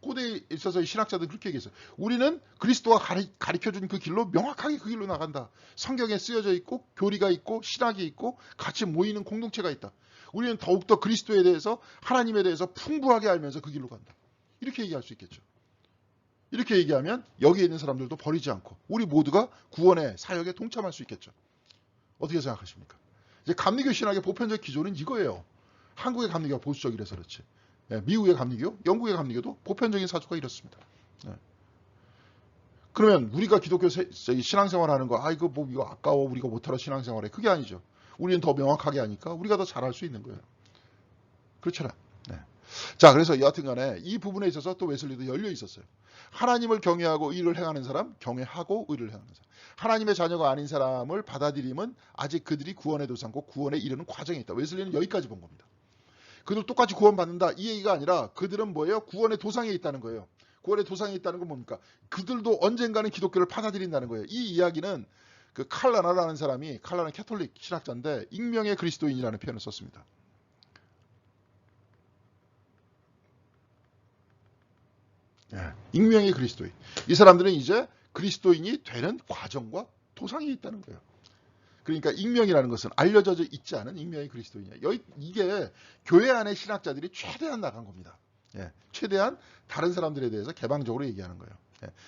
고대에 있어서 신학자들은 그렇게 얘기했어요. 우리는 그리스도가 가르쳐준 그 길로, 명확하게 그 길로 나간다. 성경에 쓰여져 있고 교리가 있고 신학이 있고 같이 모이는 공동체가 있다. 우리는 더욱더 그리스도에 대해서, 하나님에 대해서 풍부하게 알면서 그 길로 간다. 이렇게 얘기할 수 있겠죠. 이렇게 얘기하면 여기에 있는 사람들도 버리지 않고 우리 모두가 구원의 사역에 동참할 수 있겠죠. 어떻게 생각하십니까? 이제 감리교 신학의 보편적 기조는 이거예요. 한국의 감리교가 보수적이라서 그렇지. 미국의 감리교, 영국의 감리교도 보편적인 사조가 이렇습니다. 그러면 우리가 기독교 신앙생활하는 거, 이거 아까워, 우리가 못하러 신앙생활해. 그게 아니죠. 우리는 더 명확하게 하니까 우리가 더 잘할 수 있는 거예요. 그렇잖아. 네. 자, 그래서 여하튼간에 이 부분에 있어서 또 웨슬리도 열려 있었어요. 하나님을 경외하고 의를 행하는 사람, 경외하고 의를 행하는 사람. 하나님의 자녀가 아닌 사람을 받아들임은 아직 그들이 구원의 도상고 구원에 이르는 과정에 있다. 웨슬리는 여기까지 본 겁니다. 그들 똑같이 구원받는다 이 얘기가 아니라 그들은 뭐예요? 구원의 도상에 있다는 거예요. 구원의 도상에 있다는 건 뭡니까? 그들도 언젠가는 기독교를 받아들인다는 거예요. 이 이야기는 그 칼라나라는 사람이, 칼라는 캐톨릭 신학자인데 익명의 그리스도인이라는 표현을 썼습니다. 익명의 그리스도인. 이 사람들은 이제 그리스도인이 되는 과정과 도상이 있다는 거예요. 그러니까 익명이라는 것은 알려져 있지 않은 익명의 그리스도인이야. 이게 교회 안의 신학자들이 최대한 나간 겁니다. 최대한 다른 사람들에 대해서 개방적으로 얘기하는 거예요.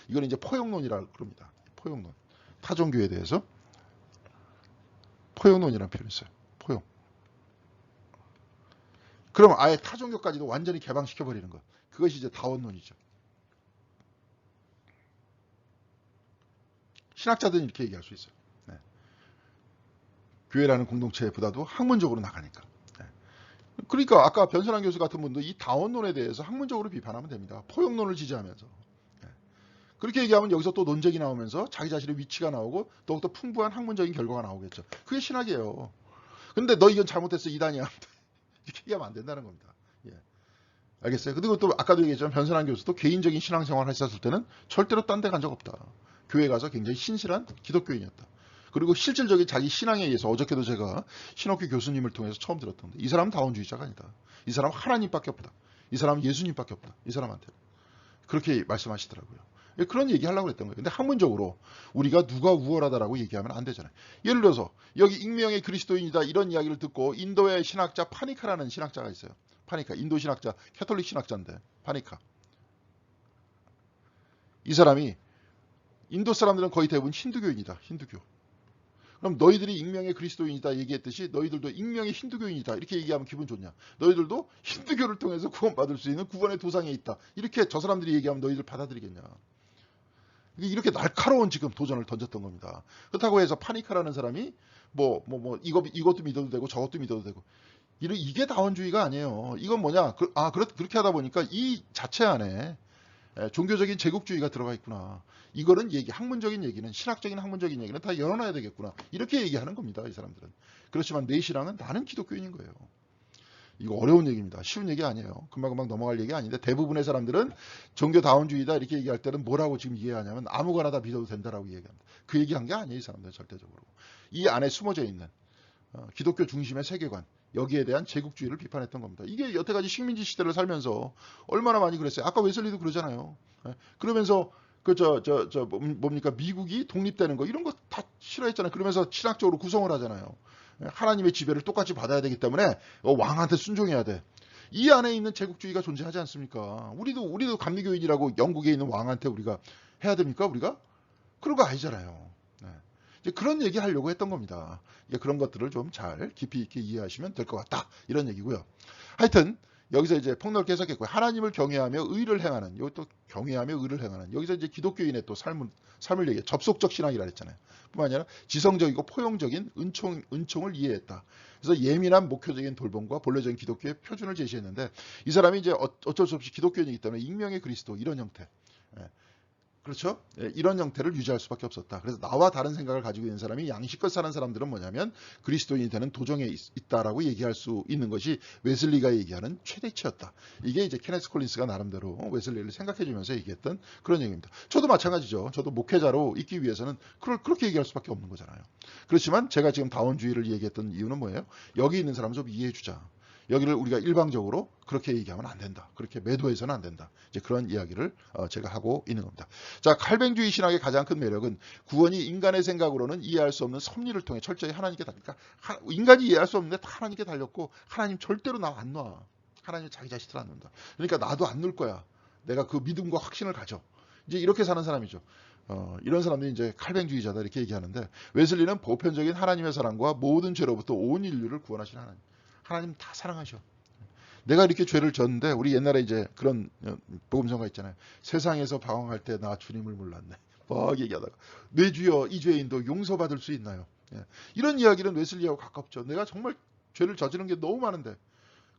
이건 이제 포용론이라고 그럽니다. 포용론. 타종교에 대해서 포용론이라는 표현을 써요. 포용. 그럼 아예 타종교까지도 완전히 개방시켜버리는 것. 그것이 이제 다원론이죠. 신학자들은 이렇게 얘기할 수 있어요. 교회라는 공동체보다도 학문적으로 나가니까. 그러니까 아까 변선한 교수 같은 분도 이 다원론에 대해서 학문적으로 비판하면 됩니다. 포용론을 지지하면서. 그렇게 얘기하면 여기서 또 논쟁이 나오면서 자기 자신의 위치가 나오고 더욱더 풍부한 학문적인 결과가 나오겠죠. 그게 신학이에요. 근데 너 이건 잘못했어, 이단이야. 이렇게 얘기하면 안 된다는 겁니다. 알겠어요? 그리고 또 아까도 얘기했지만 변선한 교수도 개인적인 신앙생활을 했었을 때는 절대로 딴 데 간 적 없다. 교회 가서 굉장히 신실한 기독교인이었다. 그리고 실질적인 자기 신앙에 의해서, 어저께도 제가 신학교 교수님을 통해서 처음 들었던데, 이 사람은 다원주의자가 아니다. 이 사람은 하나님밖에 없다. 이 사람은 예수님밖에 없다. 이 사람한테. 그렇게 말씀하시더라고요. 그런 얘기 하려고 했던 거예요. 근데 학문적으로 우리가 누가 우월하다라고 얘기하면 안 되잖아요. 예를 들어서 여기 익명의 그리스도인이다 이런 이야기를 듣고 인도의 신학자 파니카라는 신학자가 있어요. 파니카, 인도 신학자, 캐톨릭 신학자인데 파니카. 이 사람이 인도 사람들은 거의 대부분 힌두교인이다. 힌두교. 그럼 너희들이 익명의 그리스도인이다 얘기했듯이 너희들도 익명의 힌두교인이다 이렇게 얘기하면 기분 좋냐? 너희들도 힌두교를 통해서 구원받을 수 있는 구원의 도상에 있다. 이렇게 저 사람들이 얘기하면 너희들 받아들이겠냐? 이렇게 날카로운 지금 도전을 던졌던 겁니다. 그렇다고 해서 파니카라는 사람이 이것도 믿어도 되고 저것도 믿어도 되고 이게 다원주의가 아니에요. 이건 뭐냐? 그렇게 하다 보니까 이 자체 안에 종교적인 제국주의가 들어가 있구나. 이거는 학문적인 얘기는, 신학적인 학문적인 얘기는 다 열어놔야 되겠구나. 이렇게 얘기하는 겁니다. 이 사람들은. 그렇지만 내 신앙은 나는 기독교인인 거예요. 이거 어려운 얘기입니다. 쉬운 얘기 아니에요. 금방금방 넘어갈 얘기 아닌데 대부분의 사람들은 종교다운주의다 이렇게 얘기할 때는 뭐라고 지금 이해하냐면 아무거나 다 믿어도 된다라고 얘기합니다. 그 얘기한 게 아니에요. 이 사람들 절대적으로. 이 안에 숨어져 있는 기독교 중심의 세계관, 여기에 대한 제국주의를 비판했던 겁니다. 이게 여태까지 식민지 시대를 살면서 얼마나 많이 그랬어요. 아까 웨슬리도 그러잖아요. 그러면서 뭡니까? 미국이 독립되는 거 이런 거 다 싫어했잖아요. 그러면서 신학적으로 구성을 하잖아요. 하나님의 지배를 똑같이 받아야 되기 때문에 왕한테 순종해야 돼. 이 안에 있는 제국주의가 존재하지 않습니까? 우리도 감리교인이라고 영국에 있는 왕한테 우리가 해야 됩니까? 우리가? 그런 거 아니잖아요. 네. 이제 그런 얘기 하려고 했던 겁니다. 그런 것들을 좀 잘 깊이 있게 이해하시면 될 것 같다. 이런 얘기고요. 하여튼 여기서 이제 폭넓게 해석했고요. 하나님을 경외하며 의를 행하는, 이것도 경외하며 의를 행하는, 여기서 이제 기독교인의 또 삶을 얘기해 접속적 신앙이라 했잖아요. 뿐만 아니라 지성적이고 포용적인 은총을 이해했다. 그래서 예민한 목표적인 돌봄과 본래적인 기독교의 표준을 제시했는데 이 사람이 이제 어쩔 수 없이 기독교인이기 때문에 익명의 그리스도 이런 형태. 그렇죠? 이런 형태를 유지할 수밖에 없었다. 그래서 나와 다른 생각을 가지고 있는 사람이 양식껏 사는 사람들은 뭐냐면 그리스도인이 되는 도정에 있다라고 얘기할 수 있는 것이 웨슬리가 얘기하는 최대치였다. 이게 이제 케네스 콜린스가 나름대로 웨슬리를 생각해주면서 얘기했던 그런 얘기입니다. 저도 마찬가지죠. 저도 목회자로 있기 위해서는 그렇게 얘기할 수밖에 없는 거잖아요. 그렇지만 제가 지금 다원주의를 얘기했던 이유는 뭐예요? 여기 있는 사람을 좀 이해해주자. 여기를 우리가 일방적으로 그렇게 얘기하면 안 된다. 그렇게 매도해서는 안 된다. 이제 그런 이야기를 제가 하고 있는 겁니다. 자, 칼뱅주의 신학의 가장 큰 매력은 구원이 인간의 생각으로는 이해할 수 없는 섭리를 통해 철저히 하나님께 달리니까 인간이 이해할 수 없는데 다 하나님께 달렸고 하나님 절대로 나 안 놔. 하나님 자기 자식들 안 놓는다. 그러니까 나도 안 놓을 거야. 내가 그 믿음과 확신을 가져. 이제 이렇게 사는 사람이죠. 이런 사람들이 이제 칼뱅주의자다 이렇게 얘기하는데 웨슬리는 보편적인 하나님의 사랑과 모든 죄로부터 온 인류를 구원하신 하나님. 하나님 다 사랑하셔. 내가 이렇게 죄를 졌는데 우리 옛날에 이제 그런 복음성가 있잖아요. 세상에서 방황할 때 나 주님을 몰랐네. 막 얘기하다가 내 주여 이 죄인도 용서받을 수 있나요? 이런 이야기는 웨슬리하고 가깝죠. 내가 정말 죄를 저지른 게 너무 많은데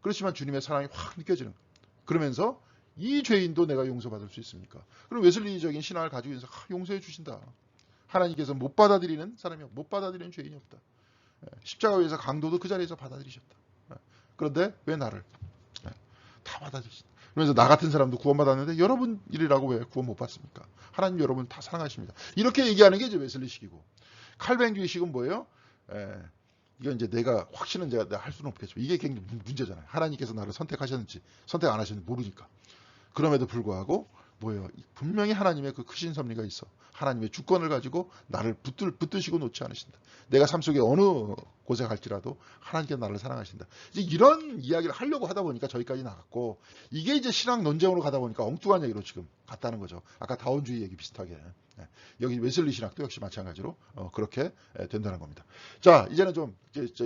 그렇지만 주님의 사랑이 확 느껴지는 거예요. 그러면서 이 죄인도 내가 용서받을 수 있습니까? 그럼 웨슬리적인 신앙을 가지고 있어서 용서해 주신다. 하나님께서 못 받아들이는 사람이 못 받아들이는 죄인이 없다. 십자가 위에서 강도도 그 자리에서 받아들이셨다. 그런데 왜 나를 다 받아주신다. 그러면서 나 같은 사람도 구원받았는데 여러분 일이라고 왜 구원 못 받습니까? 하나님 여러분 다 사랑하십니다. 이렇게 얘기하는 게 이제 웨슬리식이고 칼뱅주의식은 뭐예요? 이건 이제 내가 확신은 내가 할 수는 없겠죠. 이게 굉장히 문제잖아요. 하나님께서 나를 선택하셨는지 선택 안 하셨는지 모르니까. 그럼에도 불구하고 뭐예요? 분명히 하나님의 그 크신 섭리가 있어. 하나님의 주권을 가지고 나를 붙드시고 놓지 않으신다. 내가 삶 속에 어느 곳에 갈지라도 하나님께서 나를 사랑하신다. 이제 이런 이야기를 하려고 하다 보니까 저기까지 나갔고 이게 이제 신학 논쟁으로 가다 보니까 엉뚱한 얘기로 지금 갔다는 거죠. 아까 다원주의 얘기 비슷하게. 여기 웨슬리 신학도 역시 마찬가지로 그렇게 된다는 겁니다. 자, 이제는 좀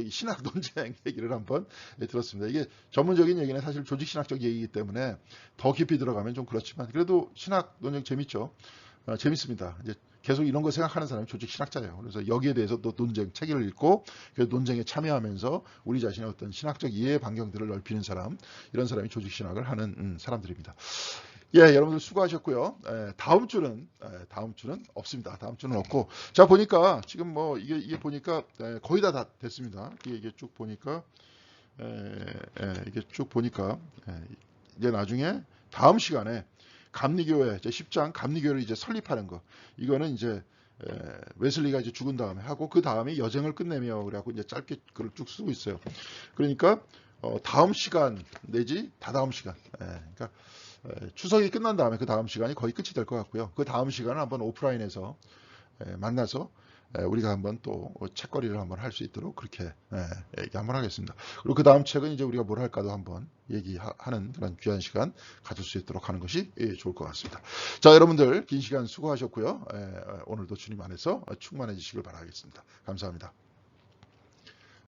신학 논쟁 얘기를 한번 들었습니다. 이게 전문적인 얘기는 사실 조직신학적 얘기이기 때문에 더 깊이 들어가면 좀 그렇지만 그래도 신학 논쟁 재밌죠. 재밌습니다. 이제 계속 이런 거 생각하는 사람이 조직신학자예요. 그래서 여기에 대해서 또 논쟁, 책을 읽고 그 논쟁에 참여하면서 우리 자신의 어떤 신학적 이해 반경들을 넓히는 사람, 이런 사람이 조직신학을 하는 사람들입니다. 여러분들 수고하셨고요. 다음 주는 없습니다. 다음 주는 없고, 자 보니까 지금 뭐 이게 보니까 거의 다 됐습니다. 이게 쭉 보니까 이제 나중에 다음 시간에 감리교회 제 10장 감리교회를 이제 설립하는 거, 이거는 이제 웨슬리가 이제 죽은 다음에 하고 그 다음에 여정을 끝내며 그래갖고 이제 짧게 글을 쭉 쓰고 있어요. 그러니까 다음 시간 내지 다다음 시간, 그러니까 추석이 끝난 다음에 그 다음 시간이 거의 끝이 될 것 같고요. 그 다음 시간은 한번 오프라인에서 만나서 우리가 한번 또 책거리를 한번 할 수 있도록 그렇게 얘기 한번 하겠습니다. 그리고 그 다음 책은 이제 우리가 뭘 할까도 한번 얘기하는 그런 귀한 시간 가질 수 있도록 하는 것이 좋을 것 같습니다. 자, 여러분들 긴 시간 수고하셨고요. 오늘도 주님 안에서 충만해지시길 바라겠습니다. 감사합니다.